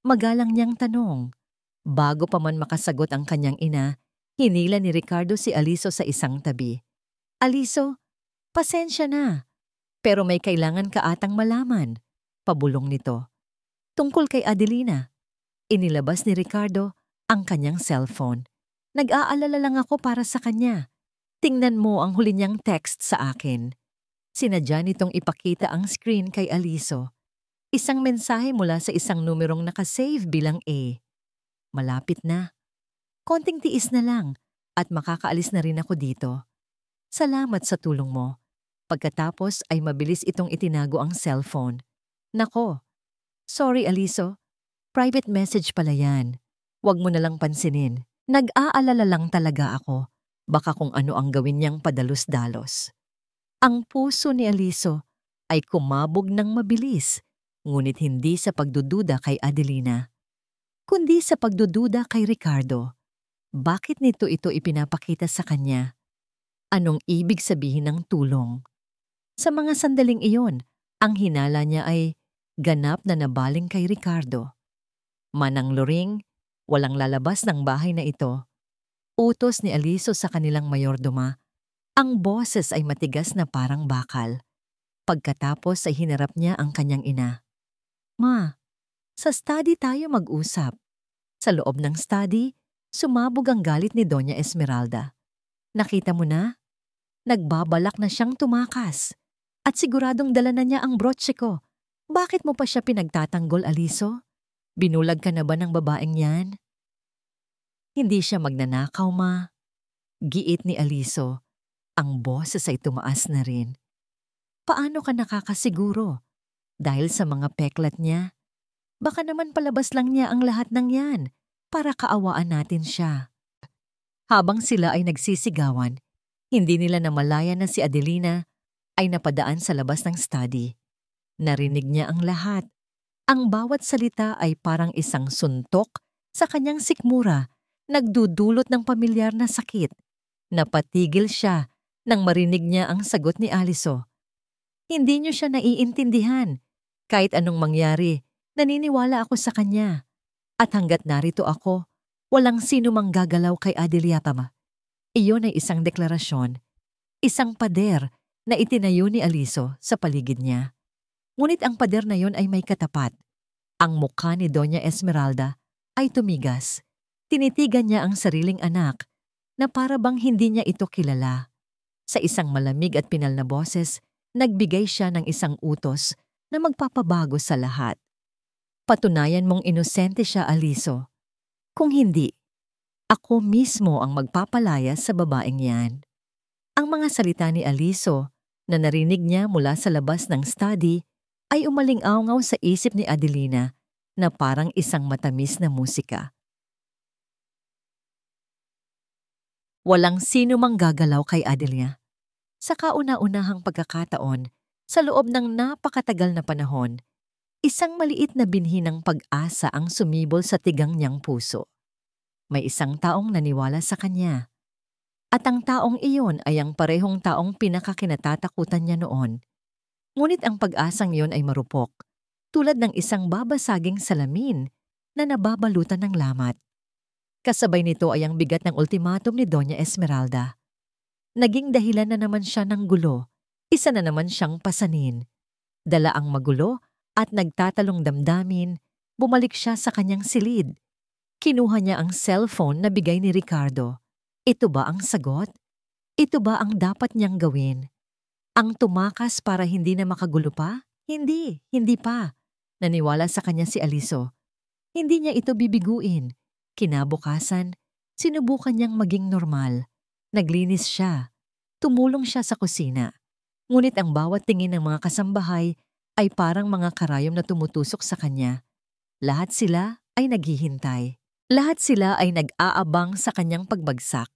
Magalang niyang tanong. Bago pa man makasagot ang kanyang ina, hinila ni Ricardo si Aliso sa isang tabi. Aliso, pasensya na. Pero may kailangan ka atang malaman. Pabulong nito. Tungkol kay Adelina. Inilabas ni Ricardo ang kanyang cellphone. Nag-aalala lang ako para sa kanya. Tingnan mo ang huli niyang text sa akin. Sinadya nitong ipakita ang screen kay Aliso. Isang mensahe mula sa isang numerong nakasave bilang A. Malapit na. Konting tiis na lang at makakaalis na rin ako dito. Salamat sa tulong mo. Pagkatapos ay mabilis itong itinago ang cellphone. Nako, sorry Aliso. Private message pala yan. Huwag mo na lang pansinin. Nag-aalala lang talaga ako. Baka kung ano ang gawin niyang padalos-dalos. Ang puso ni Aliso ay kumabog ng mabilis, ngunit hindi sa pagdududa kay Adelina, kundi sa pagdududa kay Ricardo. Bakit nito ito ipinapakita sa kanya? Anong ibig sabihin ng tulong? Sa mga sandaling iyon, ang hinala niya ay ganap na nabaling kay Ricardo. Manang luring, walang lalabas ng bahay na ito. Utos ni Aliso sa kanilang mayordoma. Ang boses ay matigas na parang bakal. Pagkatapos ay hinarap niya ang kanyang ina. Ma, sa study tayo mag-usap. Sa loob ng study, sumabog ang galit ni Doña Esmeralda. Nakita mo na? Nagbabalak na siyang tumakas. At siguradong dala na niya ang brooche ko. Bakit mo pa siya pinagtatanggol, Aliso? Binulag ka na ba ng babaeng yan? Hindi siya magnanakaw, ma. Giit ni Aliso. Ang boses ay tumaas na rin. Paano ka nakakasiguro? Dahil sa mga peklat niya? Baka naman palabas lang niya ang lahat ng yan para kaawaan natin siya. Habang sila ay nagsisigawan, Hindi nila namalayan na si Adelina ay napadaan sa labas ng study. Narinig niya ang lahat. Ang bawat salita ay parang isang suntok sa kanyang sikmura, nagdudulot ng pamilyar na sakit. Napatigil siya nang marinig niya ang sagot ni Aliso. Hindi niyo siya naiintindihan. Kahit anong mangyari, naniniwala ako sa kanya. At hanggat narito ako, walang sino mang gagalaw kay Adeliatama. Iyon ay isang deklarasyon, isang pader na itinayo ni Aliso sa paligid niya. Ngunit ang pader na yon ay may katapat. Ang mukha ni Doña Esmeralda ay tumigas. Tinitigan niya ang sariling anak na para bang hindi niya ito kilala. Sa isang malamig at pinal na boses, nagbigay siya ng isang utos na magpapabago sa lahat. Patunayan mong inosente siya, Aliso. Kung hindi, ako mismo ang magpapalaya sa babaeng yan. Ang mga salita ni Aliso na narinig niya mula sa labas ng study ay umaling-awngaw sa isip ni Adelina na parang isang matamis na musika. Walang sino mang gagalaw kay Adelia. Sa kauna-unahang pagkakataon, sa loob ng napakatagal na panahon, isang maliit na binhi ng pag-asa ang sumibol sa tigang niyang puso. May isang taong naniwala sa kanya. At ang taong iyon ay ang parehong taong pinakakinatatakutan niya noon. Ngunit ang pag-asang iyon ay marupok, tulad ng isang babasaging salamin na nababalutan ng lamat. Kasabay nito ay ang bigat ng ultimatum ni Doña Esmeralda. Naging dahilan na naman siya ng gulo, isa na naman siyang pasanin. Dala ang magulo at nagtatalong damdamin, bumalik siya sa kanyang silid. Kinuha niya ang cellphone na bigay ni Ricardo. Ito ba ang sagot? Ito ba ang dapat niyang gawin? Ang tumakas para hindi na makagulo pa? Hindi pa. Naniwala sa kanya si Aliso. Hindi niya ito bibiguin. Kinabukasan, sinubukan niyang maging normal. Naglinis siya. Tumulong siya sa kusina. Ngunit ang bawat tingin ng mga kasambahay ay parang mga karayom na tumutusok sa kanya. Lahat sila ay naghihintay. Lahat sila ay nag-aabang sa kanyang pagbagsak.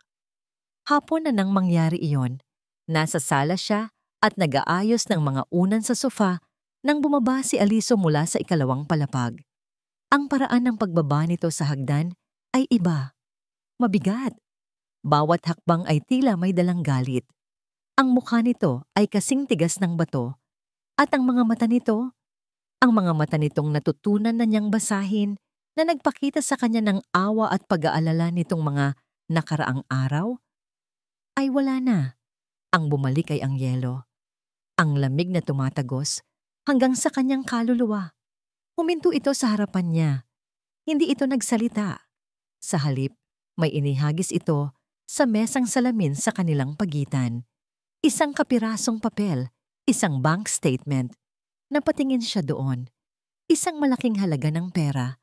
Hapon na nang mangyari iyon. Nasa sala siya at nag-aayos ng mga unan sa sofa nang bumaba si Aliso mula sa ikalawang palapag. Ang paraan ng pagbaba nito sa hagdan ay iba. Mabigat. Bawat hakbang ay tila may dalang galit. Ang mukha nito ay kasing tigas ng bato. At ang mga mata nitong natutunan na niyang basahin na nagpakita sa kanya ng awa at pag-aalala nitong mga nakaraang araw, ay wala na. Ang bumalik ay ang yelo. Ang lamig na tumatagos hanggang sa kanyang kaluluwa. Huminto ito sa harapan niya. Hindi ito nagsalita. Sa halip, may inihagis ito sa mesang salamin sa kanilang pagitan. Isang kapirasong papel, isang bank statement. Napatingin siya doon. Isang malaking halaga ng pera.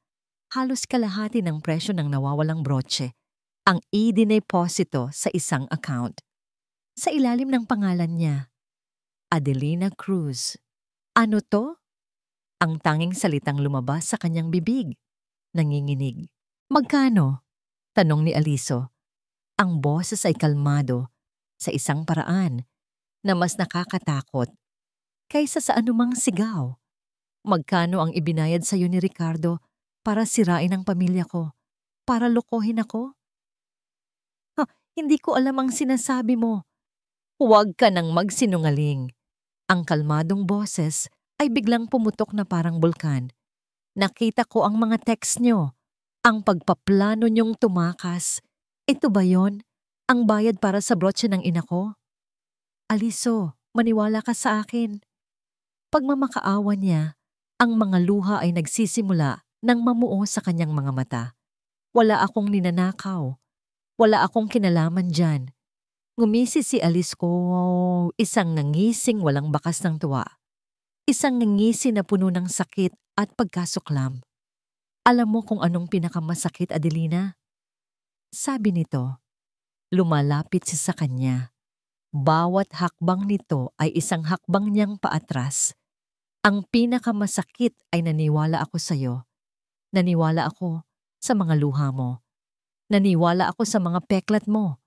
Halos kalahati ng presyo ng nawawalang brooche. Ang idineposito sa isang account. Sa ilalim ng pangalan niya, Adelina Cruz. Ano to? Ang tanging salitang lumabas sa kanyang bibig. Nanginginig. Magkano? Tanong ni Aliso. Ang boses ay kalmado sa isang paraan na mas nakakatakot kaysa sa anumang sigaw. Magkano ang ibinayad sa iyo ni Ricardo para sirain ang pamilya ko? Para lokohin ako? Hindi ko alam ang sinasabi mo. Huwag ka nang magsinungaling. Ang kalmadong boses ay biglang pumutok na parang bulkan. Nakita ko ang mga text nyo. Ang pagpaplano nyong tumakas. Ito ba yon? Ang bayad para sa brooche ng ina ko? Aliso, maniwala ka sa akin. Pagmamakaawa niya, ang mga luha ay nagsisimula nang mamuo sa kanyang mga mata. Wala akong ninanakaw. Wala akong kinalaman dyan. Ngumisi si Alice ko, isang nangising walang bakas ng tuwa. Isang nangisi na puno ng sakit at pagkasuklam. Alam mo kung anong pinakamasakit, Adelina? Sabi nito, lumalapit siya sa kanya. Bawat hakbang nito ay isang hakbang niyang paatras. Ang pinakamasakit ay naniwala ako sa iyo. Naniwala ako sa mga luha mo. Naniwala ako sa mga peklat mo.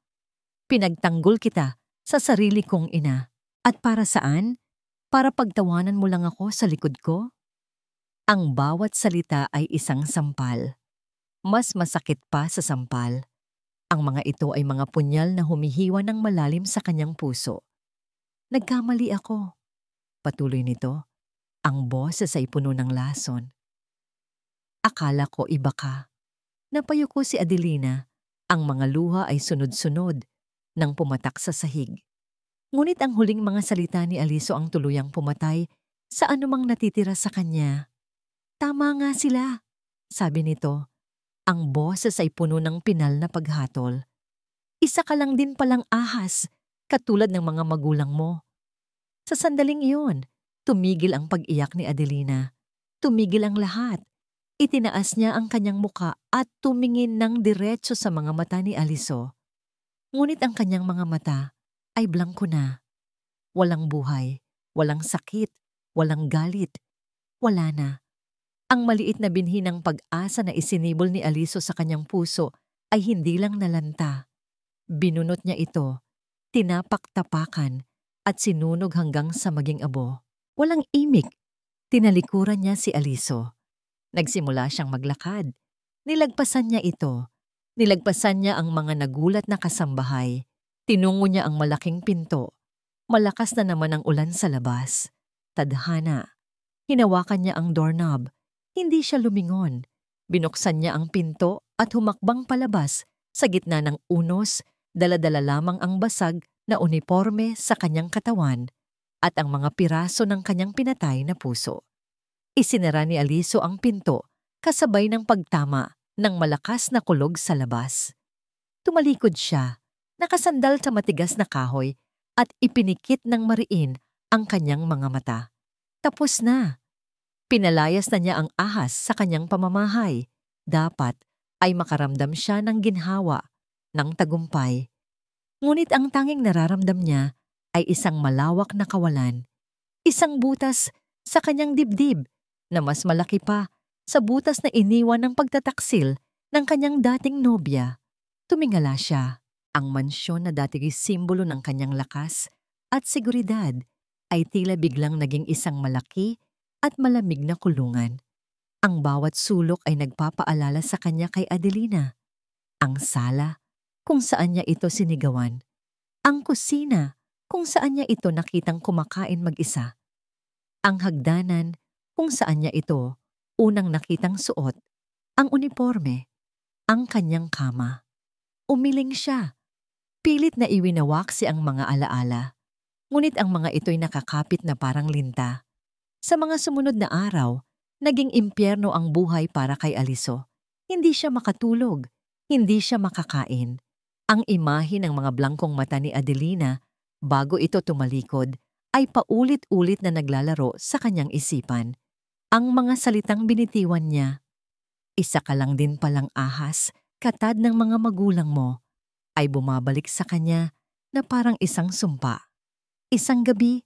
Pinagtanggol kita Sa sarili kong ina. At para saan? Para pagtawanan mo lang ako sa likod ko? Ang bawat salita ay isang sampal. Mas masakit pa sa sampal. Ang mga ito ay mga punyal na humihiwa ng malalim sa kanyang puso. Nagkamali ako. Patuloy nito. Ang boses ay puno ng lason. Akala ko iba ka. Napayuko si Adelina. Ang mga luha ay sunod-sunod nang pumatak sa sahig. Ngunit ang huling mga salita ni Aliso ang tuluyang pumatay sa anumang natitira sa kanya. Tama nga sila, sabi nito. Ang boses ay puno ng pinal na paghatol. Isa ka lang din palang ahas, katulad ng mga magulang mo. Sa sandaling iyon, tumigil ang pag-iyak ni Adelina. Tumigil ang lahat. Itinaas niya ang kanyang muka at tumingin ng diretso sa mga mata ni Aliso. Ngunit ang kanyang mga mata ay blangko na. Walang buhay, walang sakit, walang galit. Wala na. Ang maliit na binhi ng pag-asa na isinibol ni Aliso sa kanyang puso ay hindi lang nalanta. Binunot niya ito, tinapak-tapakan at sinunog hanggang sa maging abo. Walang imik. Tinalikuran niya si Aliso. Nagsimula siyang maglakad. Nilagpasan niya ito. Nilagpasan niya ang mga nagulat na kasambahay. Tinungo niya ang malaking pinto. Malakas na naman ang ulan sa labas. Tadhana. Hinawakan niya ang doorknob. Hindi siya lumingon. Binuksan niya ang pinto at humakbang palabas. Sa gitna ng unos, dala-dala lamang ang basag na uniforme sa kanyang katawan at ang mga piraso ng kanyang pinatay na puso. Isinara ni Aliso ang pinto kasabay ng pagtama ng malakas na kulog sa labas. Tumalikod siya, nakasandal sa matigas na kahoy at ipinikit ng mariin ang kanyang mga mata. Tapos na. Pinalayas na niya ang ahas sa kanyang pamamahay. Dapat ay makaramdam siya ng ginhawa, ng tagumpay. Ngunit ang tanging nararamdam niya ay isang malawak na kawalan. Isang butas sa kanyang dibdib na mas malaki pa sa butas na iniwan ng pagtataksil ng kanyang dating nobya. Tumingala siya. Ang mansyon na dating simbolo ng kanyang lakas at seguridad ay tila biglang naging isang malaki at malamig na kulungan. Ang bawat sulok ay nagpapaalala sa kanya kay Adelina. Ang sala, kung saan niya ito sinigawan. Ang kusina, kung saan niya ito nakitang kumakain mag-isa. Ang hagdanan, kung saan niya ito unang nakitang suot. Ang uniforme, ang kanyang kama. Umiling siya. Pilit na iwinawaksi ang mga alaala. Ngunit ang mga ito'y nakakapit na parang linta. Sa mga sumunod na araw, naging impyerno ang buhay para kay Aliso. Hindi siya makatulog, hindi siya makakain. Ang imahe ng mga blangkong mata ni Adelina bago ito tumalikod ay paulit-ulit na naglalaro sa kanyang isipan. Ang mga salitang binitiwan niya, "Isa ka lang din palang ahas, katad ng mga magulang mo," ay bumabalik sa kanya na parang isang sumpa. Isang gabi,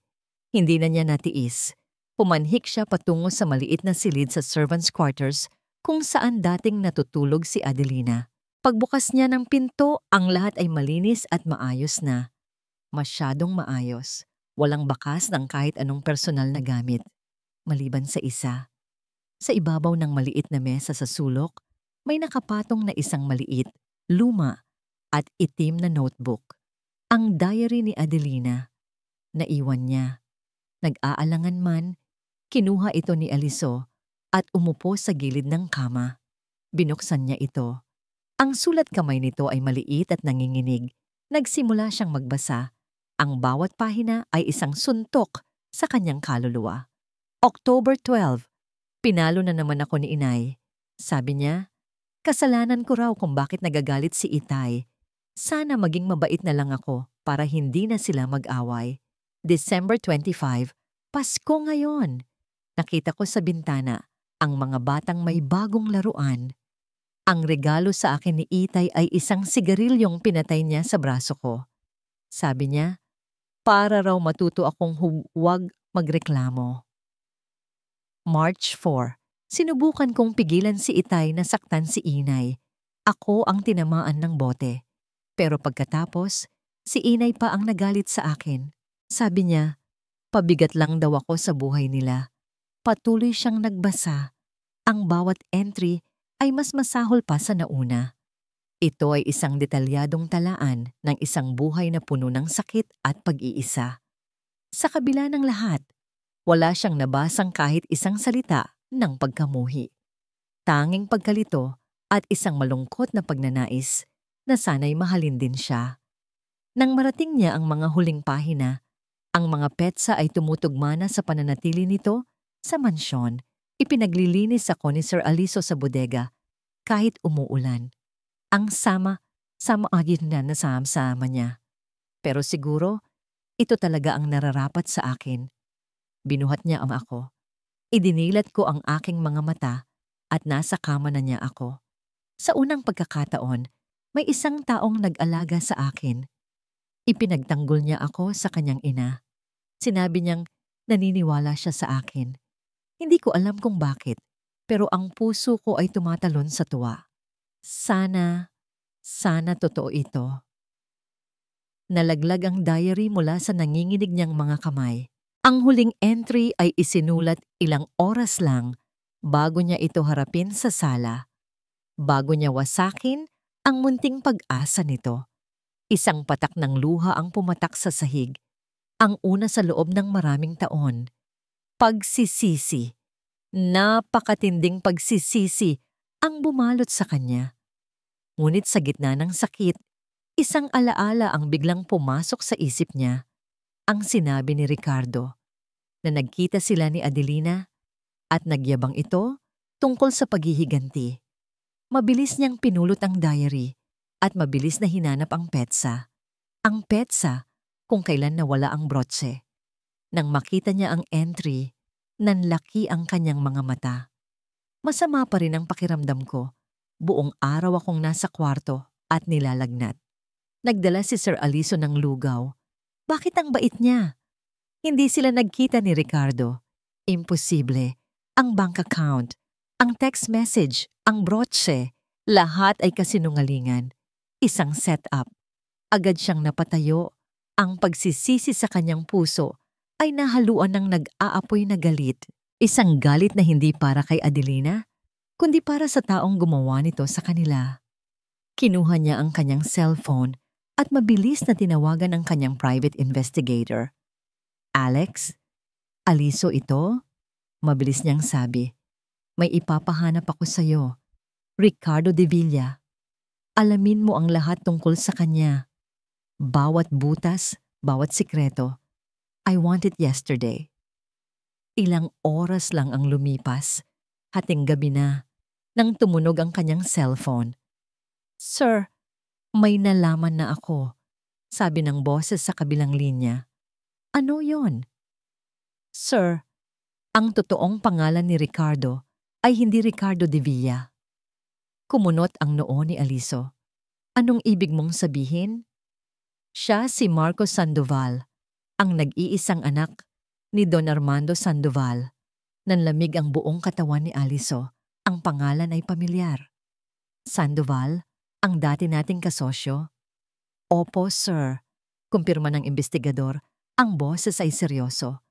hindi na niya natiis. Pumanhik siya patungo sa maliit na silid sa servants' quarters kung saan dating natutulog si Adelina. Pagbukas niya ng pinto, ang lahat ay malinis at maayos na. Masyadong maayos. Walang bakas ng kahit anong personal na gamit. Maliban sa isa. Sa ibabaw ng maliit na mesa sa sulok, may nakapatong na isang maliit, luma, at itim na notebook. Ang diary ni Adelina. Naiwan niya. Nag-aalangan man, kinuha ito ni Aliso at umupo sa gilid ng kama. Binuksan niya ito. Ang sulat kamay nito ay maliit at nanginginig. Nagsimula siyang magbasa. Ang bawat pahina ay isang suntok sa kanyang kaluluwa. October 12. Pinalo na naman ako ni Inay. Sabi niya, kasalanan ko raw kung bakit nagagalit si Itay. Sana maging mabait na lang ako para hindi na sila mag-away. December 25, Pasko ngayon. Nakita ko sa bintana ang mga batang may bagong laruan. Ang regalo sa akin ni Itay ay isang sigarilyong pinatay niya sa braso ko. Sabi niya, para raw matuto akong huwag magreklamo. March 4. Sinubukan kong pigilan si Itay na saktan si Inay. Ako ang tinamaan ng bote. Pero pagkatapos, Si inay pa ang nagalit sa akin. Sabi niya, pabigat lang daw ako sa buhay nila. Patuloy siyang nagbasa. Ang bawat entry ay mas masahol pa sa nauna. Ito ay isang detalyadong talaan ng isang buhay na puno ng sakit at pag-iisa. Sa kabila ng lahat, wala siyang nabasang kahit isang salita ng pagkamuhi. Tanging pagkalito at isang malungkot na pagnanais na sana'y mahalin din siya. Nang marating niya ang mga huling pahina, ang mga petsa ay tumutugma na sa pananatili nito sa mansyon. Ipinaglilinis ako ni Sir Aliso sa bodega kahit umuulan. Ang sama-agin na nasama niya. Pero siguro, ito talaga ang nararapat sa akin. Binuhat niya ang ako. Idinilat ko ang aking mga mata at nasa kama na niya ako. Sa unang pagkakataon, may isang taong nag-alaga sa akin. Ipinagtanggol niya ako sa kanyang ina. Sinabi niyang naniniwala siya sa akin. Hindi ko alam kung bakit, pero ang puso ko ay tumatalon sa tuwa. Sana totoo ito. Nalaglag ang diary mula sa nanginginig niyang mga kamay. Ang huling entry ay isinulat ilang oras lang bago niya ito harapin sa sala. Bago niya wasakin ang munting pag-asa nito. Isang patak ng luha ang pumatak sa sahig. Ang una sa loob ng maraming taon. Pagsisisi. Napakatinding pagsisisi ang bumalot sa kanya. Ngunit sa gitna ng sakit, isang alaala ang biglang pumasok sa isip niya. Ang sinabi ni Ricardo na nagkita sila ni Adelina at nagyabang ito tungkol sa paghihiganti. Mabilis niyang pinulot ang diary at mabilis na hinanap ang petsa. Ang petsa kung kailan nawala ang brotse. Nang makita niya ang entry, nanlaki ang kanyang mga mata. Masama pa rin ang pakiramdam ko. Buong araw akong nasa kwarto at nilalagnat. Nagdala si Sir Aliso ng lugaw. Bakit ang bait niya? Hindi sila nagkita ni Ricardo. Imposible. Ang bank account, ang text message, ang brotse, lahat ay kasinungalingan. Isang setup. Agad siyang napatayo. Ang pagsisisi sa kanyang puso ay nahaluan ng nag-aapoy na galit. Isang galit na hindi para kay Adelina, kundi para sa taong gumawa nito sa kanila. Kinuha niya ang kanyang cellphone at mabilis na tinawagan ang kanyang private investigator. Alex? Aliso ito? Mabilis niyang sabi. May ipapahanap ako sa'yo. Ricardo de Villa. Alamin mo ang lahat tungkol sa kanya. Bawat butas, bawat sikreto. I want it yesterday. Ilang oras lang ang lumipas. Hating gabi na, nang tumunog ang kanyang cellphone. Sir, may nalaman na ako, sabi ng boses sa kabilang linya. Ano yon? Sir, ang totoong pangalan ni Ricardo ay hindi Ricardo de Villa. Kumunot ang noo ni Aliso. Anong ibig mong sabihin? Siya si Marco Sandoval, ang nag-iisang anak ni Don Armando Sandoval. Nanlamig ang buong katawan ni Aliso. Ang pangalan ay pamilyar. Sandoval, ang dati nating kasosyo? Opo, sir. Kumpirma ng investigador, ang boses ay seryoso.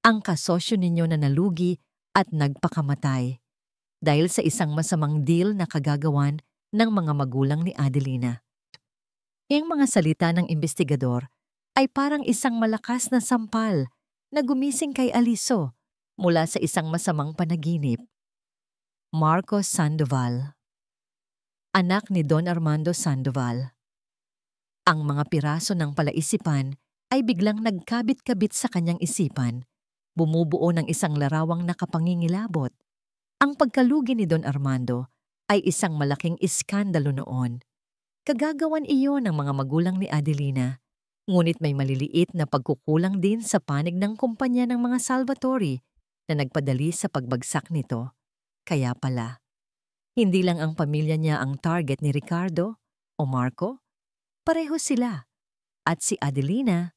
Ang kasosyo ninyo na nalugi at nagpakamatay dahil sa isang masamang deal na kagagawan ng mga magulang ni Adelina. Ang mga salita ng investigador ay parang isang malakas na sampal na gumising kay Aliso mula sa isang masamang panaginip. Marco Sandoval, anak ni Don Armando Sandoval. Ang mga piraso ng palaisipan ay biglang nagkabit-kabit sa kanyang isipan, bumubuo ng isang larawang nakapangingilabot. Ang pagkalugi ni Don Armando ay isang malaking iskandalo noon. Kagagawan iyon ng mga magulang ni Adelina, ngunit may maliliit na pagkukulang din sa panig ng kumpanya ng mga Salvatori na nagpadali sa pagbagsak nito. Kaya pala, hindi lang ang pamilya niya ang target ni Ricardo o Marco, pareho sila. At si Adelina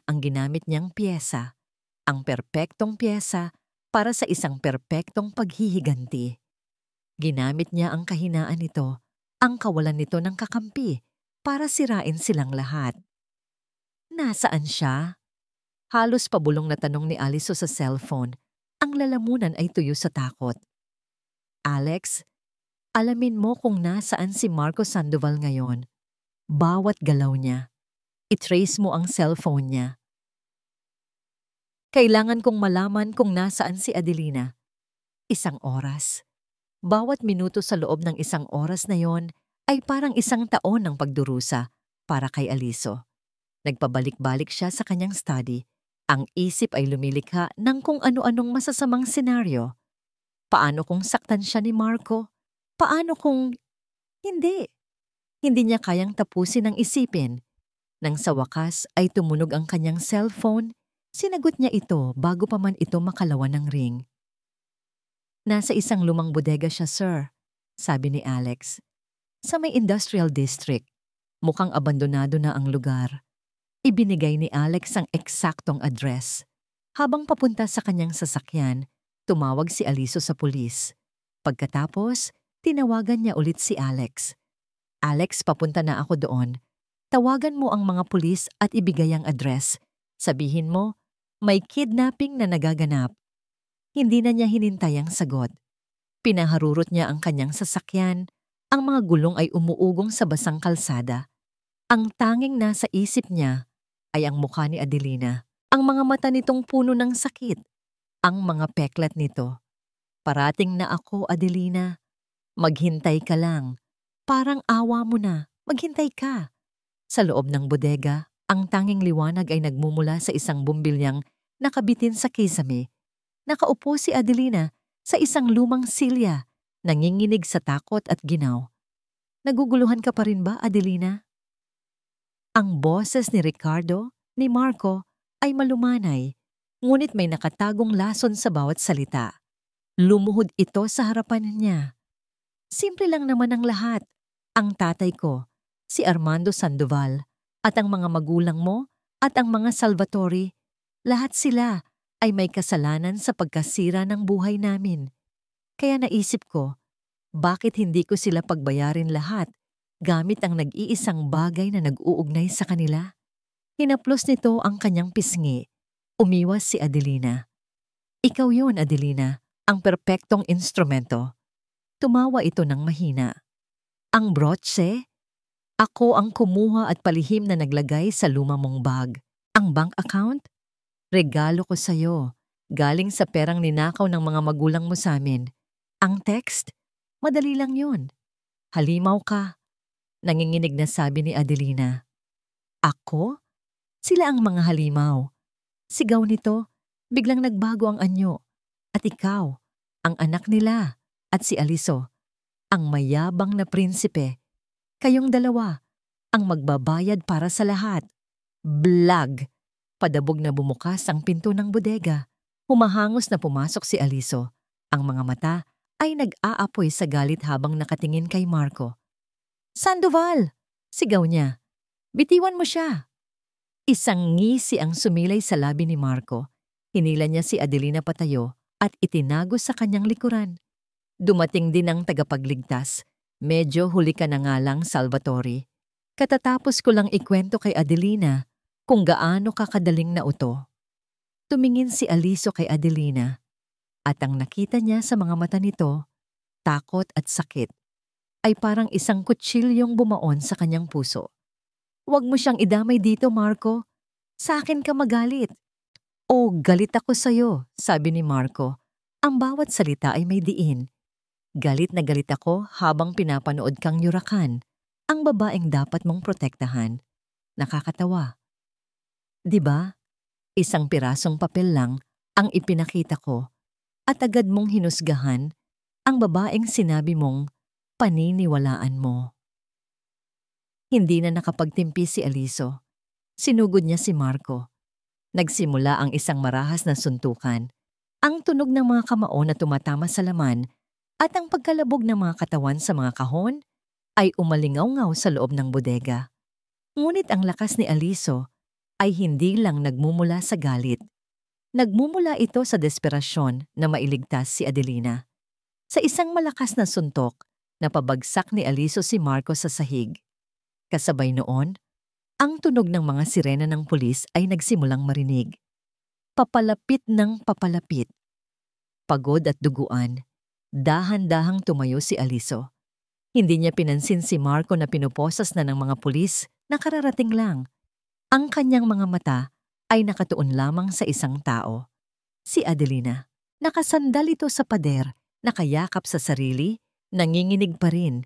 ang ginamit niyang piyesa, ang perpektong piyesa para sa isang perpektong paghihiganti. Ginamit niya ang kahinaan nito, ang kawalan nito ng kakampi, para sirain silang lahat. Nasaan siya? Halos pabulong na tanong ni Aliso sa cellphone. Ang lalamunan ay tuyo sa takot. Alex, alamin mo kung nasaan si Marco Sandoval ngayon. Bawat galaw niya. I-trace mo ang cellphone niya. Kailangan kong malaman kung nasaan si Adelina. 1 oras. Bawat minuto sa loob ng 1 oras na yon ay parang 1 taon ng pagdurusa para kay Aliso. Nagpabalik-balik siya sa kanyang study. Ang isip ay lumilikha ng kung ano-anong masasamang senaryo. Paano kung saktan siya ni Marco? Paano kung... Hindi. Hindi niya kayang tapusin ang isipin. Nang sa wakas ay tumunog ang kanyang cellphone, sinagot niya ito bago pa man ito makalawan ng ring. Nasa isang lumang bodega siya, sir, sabi ni Alex. Sa may industrial district. Mukhang abandonado na ang lugar. Ibinigay ni Alex ang eksaktong address. Habang papunta sa kanyang sasakyan, tumawag si Aliso sa pulis. Pagkatapos, tinawagan niya ulit si Alex. Alex, papunta na ako doon. Tawagan mo ang mga pulis at ibigay ang address. Sabihin mo, may kidnapping na nagaganap. Hindi na niya hinintay ang sagot. Pinaharurot niya ang kanyang sasakyan. Ang mga gulong ay umuugong sa basang kalsada. Ang tanging nasa isip niya ay ang mukha ni Adelina. Ang mga mata nitong puno ng sakit. Ang mga peklat nito. Parating na ako, Adelina. Maghintay ka lang. Parang awa mo na. Maghintay ka. Sa loob ng bodega, ang tanging liwanag ay nagmumula sa isang bumbilyang nakabitin sa kisame. Nakaupo si Adelina sa isang lumang silya, nanginginig sa takot at ginaw. Naguguluhan ka pa rin ba, Adelina? Ang boses ni Ricardo, ni Marco, ay malumanay, ngunit may nakatagong lason sa bawat salita. Lumuhod ito sa harapan niya. Simple lang naman ang lahat. Ang tatay ko, si Armando Sandoval, at ang mga magulang mo at ang mga Salvatore, lahat sila ay may kasalanan sa pagkasira ng buhay namin. Kaya naisip ko, bakit hindi ko sila pagbayarin lahat gamit ang nag-iisang bagay na nag-uugnay sa kanila? Hinaplos nito ang kanyang pisngi. Umiwas si Adelina. Ikaw yun, Adelina, ang perpektong instrumento. Tumawa ito ng mahina. Ang brotse? Ako ang kumuha at palihim na naglagay sa luma mong bag. Ang bank account? Regalo ko sa'yo. Galing sa perang ninakaw ng mga magulang mo sa amin. Ang text? Madali lang yun. Halimaw ka. Nanginginig na sabi ni Adelina. Ako? Sila ang mga halimaw. Sigaw nito, biglang nagbago ang anyo. At ikaw, ang anak nila, at si Aliso, ang mayabang na prinsipe. Kayong dalawa, ang magbabayad para sa lahat. Blag! Padabog na bumukas ang pinto ng bodega. Humahangos na pumasok si Aliso. Ang mga mata ay nag-aapoy sa galit habang nakatingin kay Marco. Sandoval! Sigaw niya. Bitiwan mo siya. Isang ngisi ang sumilay sa labi ni Marco. Hinila niya si Adelina patayo at itinago sa kanyang likuran. Dumating din ang tagapagligtas. Medyo huli ka na nga lang, Salvatore. Katatapos ko lang ikwento kay Adelina kung gaano kakadaling nauto. Tumingin si Aliso kay Adelina at ang nakita niya sa mga mata nito, takot at sakit, ay parang isang kutsilyong bumaon sa kanyang puso. Huwag mo siyang idamay dito, Marco. Sa akin ka magalit. O, galit ako sa'yo, sabi ni Marco. Ang bawat salita ay may diin. Galit na galit ako habang pinapanood kang yurakan, ang babaeng dapat mong protektahan. Nakakatawa. Diba? Isang pirasong papel lang ang ipinakita ko at agad mong hinusgahan ang babaeng sinabi mong paniniwalaan mo. Hindi na nakapagtimpi si Aliso. Sinugod niya si Marco. Nagsimula ang isang marahas na suntukan. Ang tunog ng mga kamao na tumatama sa laman at ang pagkalabog ng mga katawan sa mga kahon ay umalingaw-ngaw sa loob ng bodega. Ngunit ang lakas ni Aliso ay hindi lang nagmumula sa galit. Nagmumula ito sa desperasyon na mailigtas si Adelina. Sa isang malakas na suntok, napabagsak ni Aliso si Marco sa sahig. Kasabay noon, ang tunog ng mga sirena ng pulis ay nagsimulang marinig. Papalapit ng papalapit. Pagod at duguan, dahan-dahang tumayo si Aliso. Hindi niya pinansin si Marco na pinuposas na ng mga pulis na kararating lang. Ang kanyang mga mata ay nakatuon lamang sa isang tao. Si Adelina. Nakasandal ito sa pader, nakayakap sa sarili, nanginginig pa rin.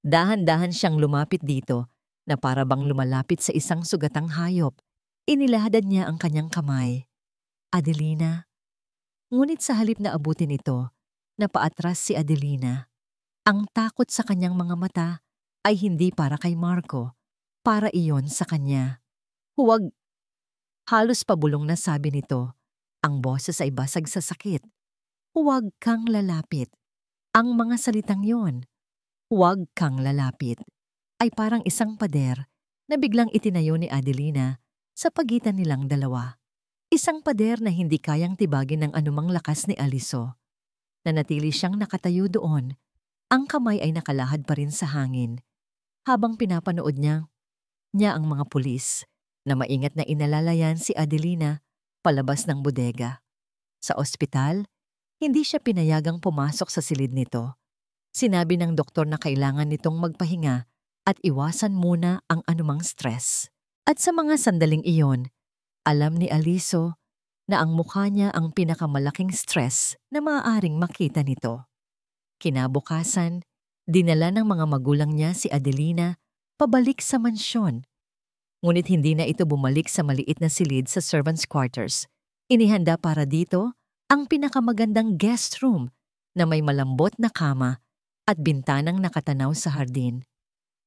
Dahan-dahan siyang lumapit dito na para bang lumalapit sa isang sugatang hayop. Inilahad niya ang kanyang kamay. Adelina. Ngunit sa halip na abutin ito, napaatras si Adelina. Ang takot sa kanyang mga mata ay hindi para kay Marco, para iyon sa kanya. Huwag! Halos pabulong na sabi nito. Ang boses ay basag sa sakit. Huwag kang lalapit. Ang mga salitang yon, huwag kang lalapit, ay parang isang pader na biglang itinayo ni Adelina sa pagitan nilang dalawa. Isang pader na hindi kayang tibagin ng anumang lakas ni Aliso. Nanatili siyang nakatayo doon. Ang kamay ay nakalahad pa rin sa hangin. Habang pinapanood niya ang mga pulis na maingat na inalalayan si Adelina palabas ng bodega. Sa ospital, hindi siya pinayagang pumasok sa silid nito. Sinabi ng doktor na kailangan nitong magpahinga at iwasan muna ang anumang stress. At sa mga sandaling iyon, alam ni Aliso na ang mukha niya ang pinakamalaking stress na maaaring makita nito. Kinabukasan, dinala ng mga magulang niya si Adelina pabalik sa mansyon. Ngunit hindi na ito bumalik sa maliit na silid sa servants' quarters. Inihanda para dito ang pinakamagandang guest room na may malambot na kama at bintanang nakatanaw sa hardin.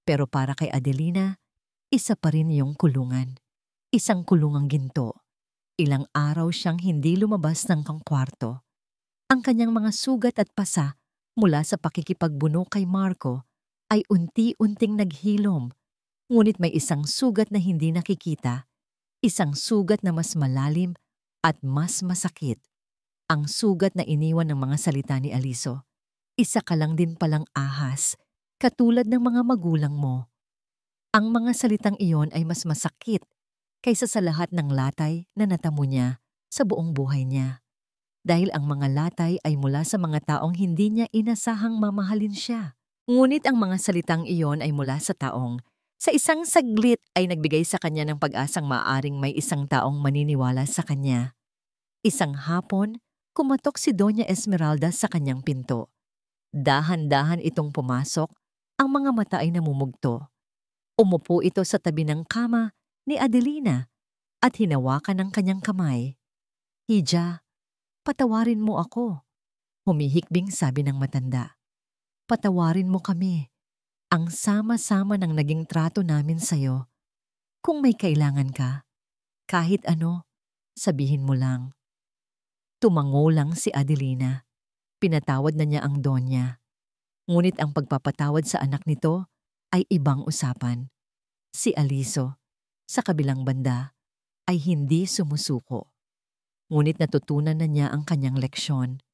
Pero para kay Adelina, isa pa rin yung kulungan. Isang kulungang ginto. Ilang araw siyang hindi lumabas ng kwarto. Ang kanyang mga sugat at pasa mula sa pakikipagbuno kay Marco ay unti-unting naghilom. Ngunit may isang sugat na hindi nakikita. Isang sugat na mas malalim at mas masakit. Ang sugat na iniwan ng mga salita ni Aliso. Isa ka lang din palang ahas, katulad ng mga magulang mo. Ang mga salitang iyon ay mas masakit kaysa sa lahat ng latay na natamo niya sa buong buhay niya. Dahil ang mga latay ay mula sa mga taong hindi niya inasahang mamahalin siya. Ngunit ang mga salitang iyon ay mula sa taong sa isang saglit ay nagbigay sa kanya ng pag-asang maaaring may isang taong maniniwala sa kanya. Isang hapon, kumatok si Doña Esmeralda sa kanyang pinto. Dahan-dahan itong pumasok, ang mga mata ay namumugto. Umupo ito sa tabi ng kama ni Adelina at hinawakan ng kanyang kamay. Hija, patawarin mo ako. Humihikbing sabi ng matanda. Patawarin mo kami. Ang sama-sama ng naging trato namin sa'yo. Kung may kailangan ka, kahit ano, sabihin mo lang. Tumango lang si Adelina. Pinatawad na niya ang donya. Ngunit ang pagpapatawad sa anak nito ay ibang usapan. Si Aliso, sa kabilang banda, ay hindi sumusuko. Ngunit natutunan na niya ang kanyang leksyon.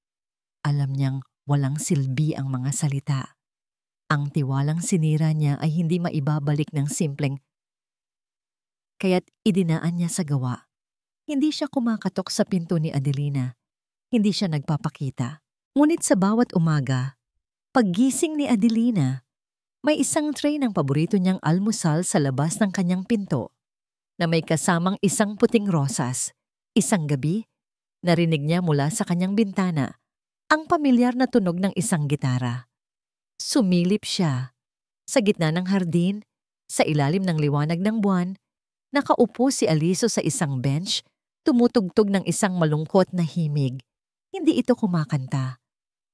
Alam niyang walang silbi ang mga salita. Ang tiwalang sinira niya ay hindi maibabalik ng simpleng kaya't idinaan niya sa gawa. Hindi siya kumakatok sa pinto ni Adelina. Hindi siya nagpapakita. Ngunit sa bawat umaga, paggising ni Adelina, may isang tray ng paborito niyang almusal sa labas ng kanyang pinto na may kasamang isang puting rosas. Isang gabi, narinig niya mula sa kanyang bintana ang pamilyar na tunog ng isang gitara. Sumilip siya. Sa gitna ng hardin, sa ilalim ng liwanag ng buwan, nakaupo si Aliso sa isang bench, tumutugtog ng isang malungkot na himig. Hindi ito kumakanta.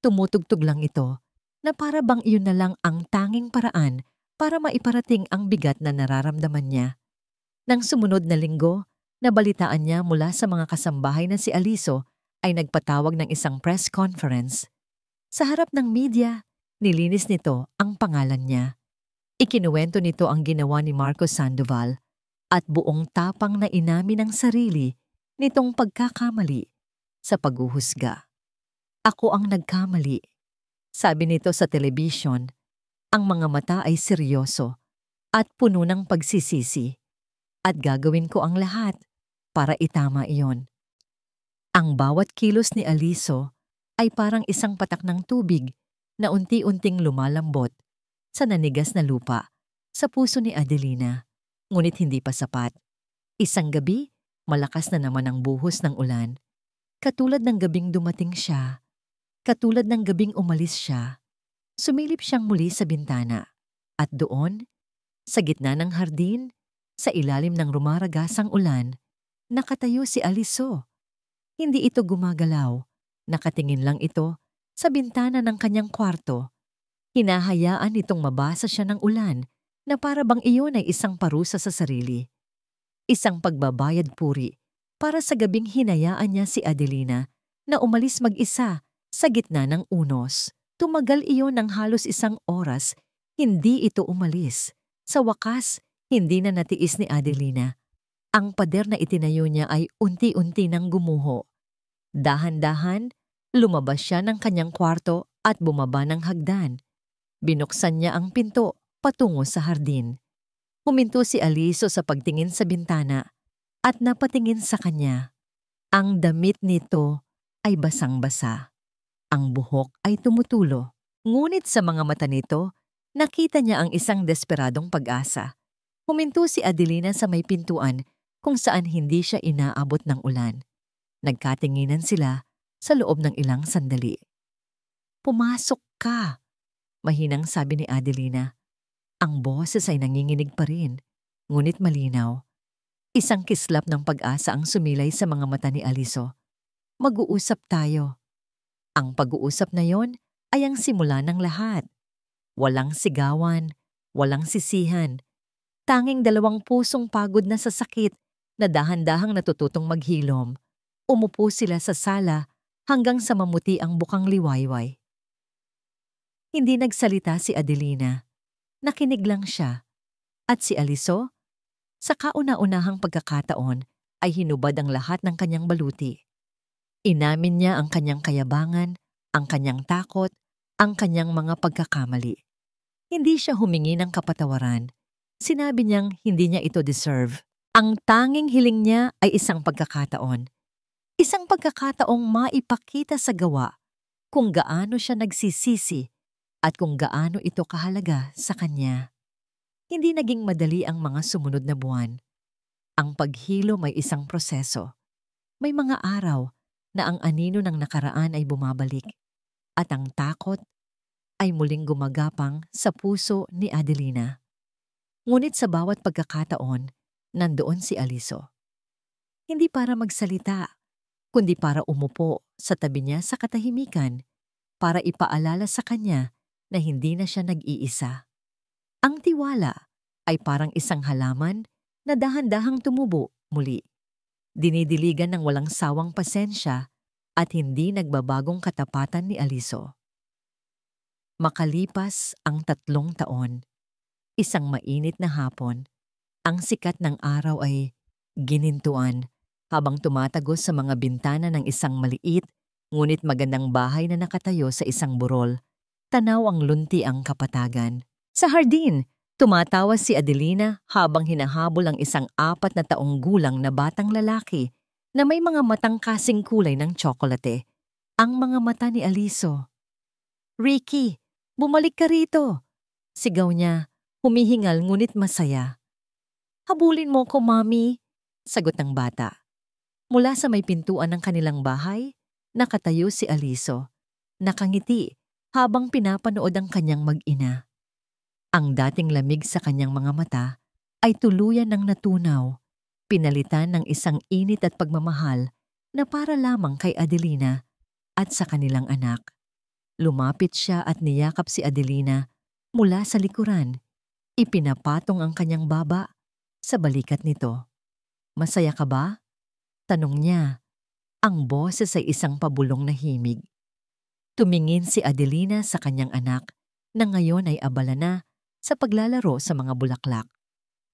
Tumutugtog lang ito na para bang iyon na lang ang tanging paraan para maiparating ang bigat na nararamdaman niya. Nang sumunod na linggo, nabalitaan niya mula sa mga kasambahay na si Aliso ay nagpatawag ng isang press conference. Sa harap ng media, nilinis nito ang pangalan niya. Ikinuwento nito ang ginawa ni Marco Sandoval at buong tapang na inamin ng sarili nitong pagkakamali sa paghuhusga. Ako ang nagkamali. Sabi nito sa telebisyon, ang mga mata ay seryoso at puno ng pagsisisi. At gagawin ko ang lahat para itama iyon. Ang bawat kilos ni Aliso ay parang isang patak ng tubig na unti-unting lumalambot sa nanigas na lupa sa puso ni Adelina. Ngunit hindi pa sapat. Isang gabi, malakas na naman ang buhos ng ulan. Katulad ng gabing dumating siya, katulad ng gabing umalis siya, sumilip siyang muli sa bintana. At doon, sa gitna ng hardin, sa ilalim ng rumaragasang ulan, nakatayo si Aliso. Hindi ito gumagalaw. Nakatingin lang ito sa bintana ng kanyang kwarto. Hinahayaan itong mabasa siya ng ulan na para bang iyon ay isang parusa sa sarili. Isang pagbabayad puri para sa gabing hinayaan niya si Adelina na umalis mag-isa sa gitna ng unos. Tumagal iyon ng halos 1 oras, hindi ito umalis. Sa wakas, hindi na natiis ni Adelina. Ang pader na itinayo niya ay unti-unti nang gumuho. Dahan-dahan, lumabas siya ng kanyang kwarto at bumaba ng hagdan. Binuksan niya ang pinto patungo sa hardin. Huminto si Aliso sa pagtingin sa bintana at napatingin sa kanya. Ang damit nito ay basang-basa. Ang buhok ay tumutulo. Ngunit sa mga mata nito, nakita niya ang isang desperadong pag-asa. Huminto si Adelina sa may pintuan kung saan hindi siya inaabot ng ulan. Nagkatinginan sila sa loob ng ilang sandali. "Pumasok ka," mahinang sabi ni Adelina. Ang boses ay nanginginig pa rin, ngunit malinaw. Isang kislap ng pag-asa ang sumilay sa mga mata ni Aliso. "Mag-uusap tayo." Ang pag-uusap na yon ay ang simula ng lahat. Walang sigawan, walang sisihan. Tanging 2 pusong pagod na sa sakit na dahan-dahang natututong maghilom. Umupo sila sa sala hanggang sa mamuti ang bukang liwayway. Hindi nagsalita si Adelina. Nakinig lang siya. At si Aliso, sa kauna-unahang pagkakataon, ay hinubad ang lahat ng kanyang baluti. Inamin niya ang kanyang kayabangan, ang kanyang takot, ang kanyang mga pagkakamali. Hindi siya humingi ng kapatawaran. Sinabi niyang hindi niya ito deserve. Ang tanging hiling niya ay isang pagkakataon. Isang pagkakataong maipakita sa gawa kung gaano siya nagsisisi at kung gaano ito kahalaga sa kanya. Hindi naging madali ang mga sumunod na buwan. Ang paghilom ay isang proseso. May mga araw na ang anino ng nakaraan ay bumabalik at ang takot ay muling gumagapang sa puso ni Adelina. Ngunit sa bawat pagkakataon, nandoon si Aliso. Hindi para magsalita, kundi para umupo sa tabi niya sa katahimikan, para ipaalala sa kanya na hindi na siya nag-iisa. Ang tiwala ay parang isang halaman na dahan-dahang tumubo muli. Dinidiligan ng walang sawang pasensya at hindi nagbabagong katapatan ni Aliso. Makalipas ang 3 taon, isang mainit na hapon, ang sikat ng araw ay ginintuan habang tumatagos sa mga bintana ng isang maliit ngunit magandang bahay na nakatayo sa isang burol. Tanaw ang lunti ang kapatagan. Sa hardin, tumatawa si Adelina habang hinahabol ang isang 4 na taong gulang na batang lalaki na may mga matang kasing kulay ng tsokolate. Ang mga mata ni Aliso. "Ricky, bumalik ka rito!" Sigaw niya, humihingal ngunit masaya. "Habulin mo ko, Mami," sagot ng bata. Mula sa may pintuan ng kanilang bahay, nakatayo si Aliso. Nakangiti habang pinapanood ang kanyang mag-ina. Ang dating lamig sa kanyang mga mata ay tuluyan ng natunaw, pinalitan ng isang init at pagmamahal na para lamang kay Adelina at sa kanilang anak. Lumapit siya at niyakap si Adelina mula sa likuran. Ipinapatong ang kanyang baba sa balikat nito. "Masaya ka ba?" tanong niya. Ang boses ay isang pabulong na himig. Tumingin si Adelina sa kanyang anak na ngayon ay abala na sa paglalaro sa mga bulaklak.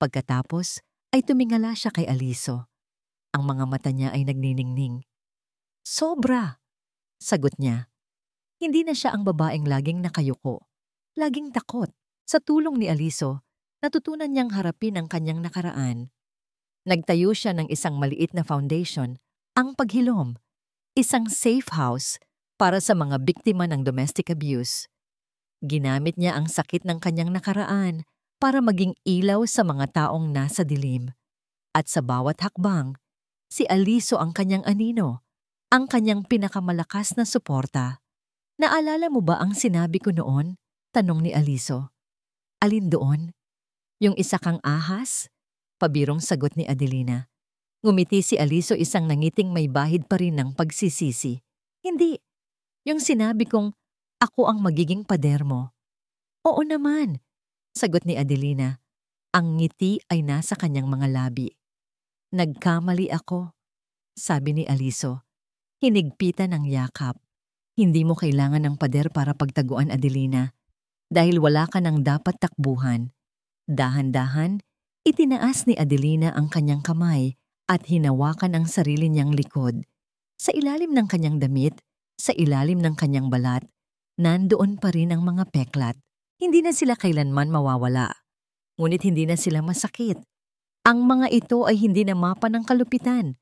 Pagkatapos ay tumingala siya kay Aliso. Ang mga mata niya ay nagniningning. "Sobra," sagot niya. Hindi na siya ang babaeng laging nakayuko, laging takot. Sa tulong ni Aliso, Natutunan niyang harapin ang kanyang nakaraan. Nagtayo siya ng isang maliit na foundation, ang Paghilom, isang safe house para sa mga biktima ng domestic abuse. Ginamit niya ang sakit ng kanyang nakaraan para maging ilaw sa mga taong nasa dilim. At sa bawat hakbang, si Aliso ang kanyang anino, ang kanyang pinakamalakas na suporta. Naalala mo ba ang sinabi ko noon? Tanong ni Aliso. Alin doon? Yung isa kang ahas? Pabirong sagot ni Adelina. Ngumiti si Aliso, isang nangiting may bahid pa rin ng pagsisisi. Hindi. Yung sinabi kong, ako ang magiging pader mo. Oo naman, sagot ni Adelina. Ang ngiti ay nasa kanyang mga labi. Nagkamali ako, sabi ni Aliso. Hinigpitan ng yakap. Hindi mo kailangan ng pader para pagtaguan, Adelina. Dahil wala ka nang dapat takbuhan. Dahan-dahan, itinaas ni Adelina ang kanyang kamay at hinawakan ang sarili niyang likod. Sa ilalim ng kanyang damit, sa ilalim ng kanyang balat, nandoon pa rin ang mga peklat. Hindi na sila kailanman mawawala. Ngunit hindi na sila masakit. Ang mga ito ay hindi na mapa ng kalupitan.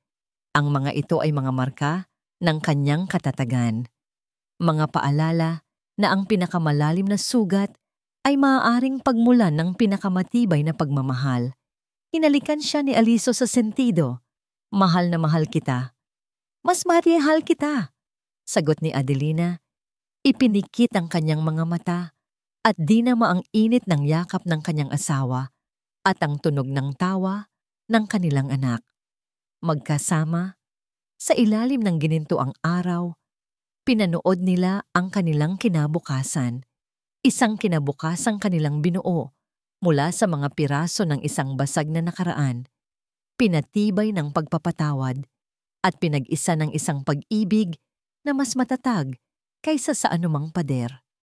Ang mga ito ay mga marka ng kanyang katatagan. Mga paalala na ang pinakamalalim na sugat ay maaaring pagmulan ng pinakamatibay na pagmamahal. Hinalikan siya ni Aliso sa sentido. Mahal na mahal kita. Mas marihal kita, sagot ni Adelina. Ipinikit ang kanyang mga mata at dinama ang init ng yakap ng kanyang asawa at ang tunog ng tawa ng kanilang anak. Magkasama, sa ilalim ng ginintuang araw, pinanood nila ang kanilang kinabukasan. Isang kinabukasang kanilang binuo mula sa mga piraso ng isang basag na nakaraan, pinatibay ng pagpapatawad at pinag-isa ng isang pag-ibig na mas matatag kaysa sa anumang pader.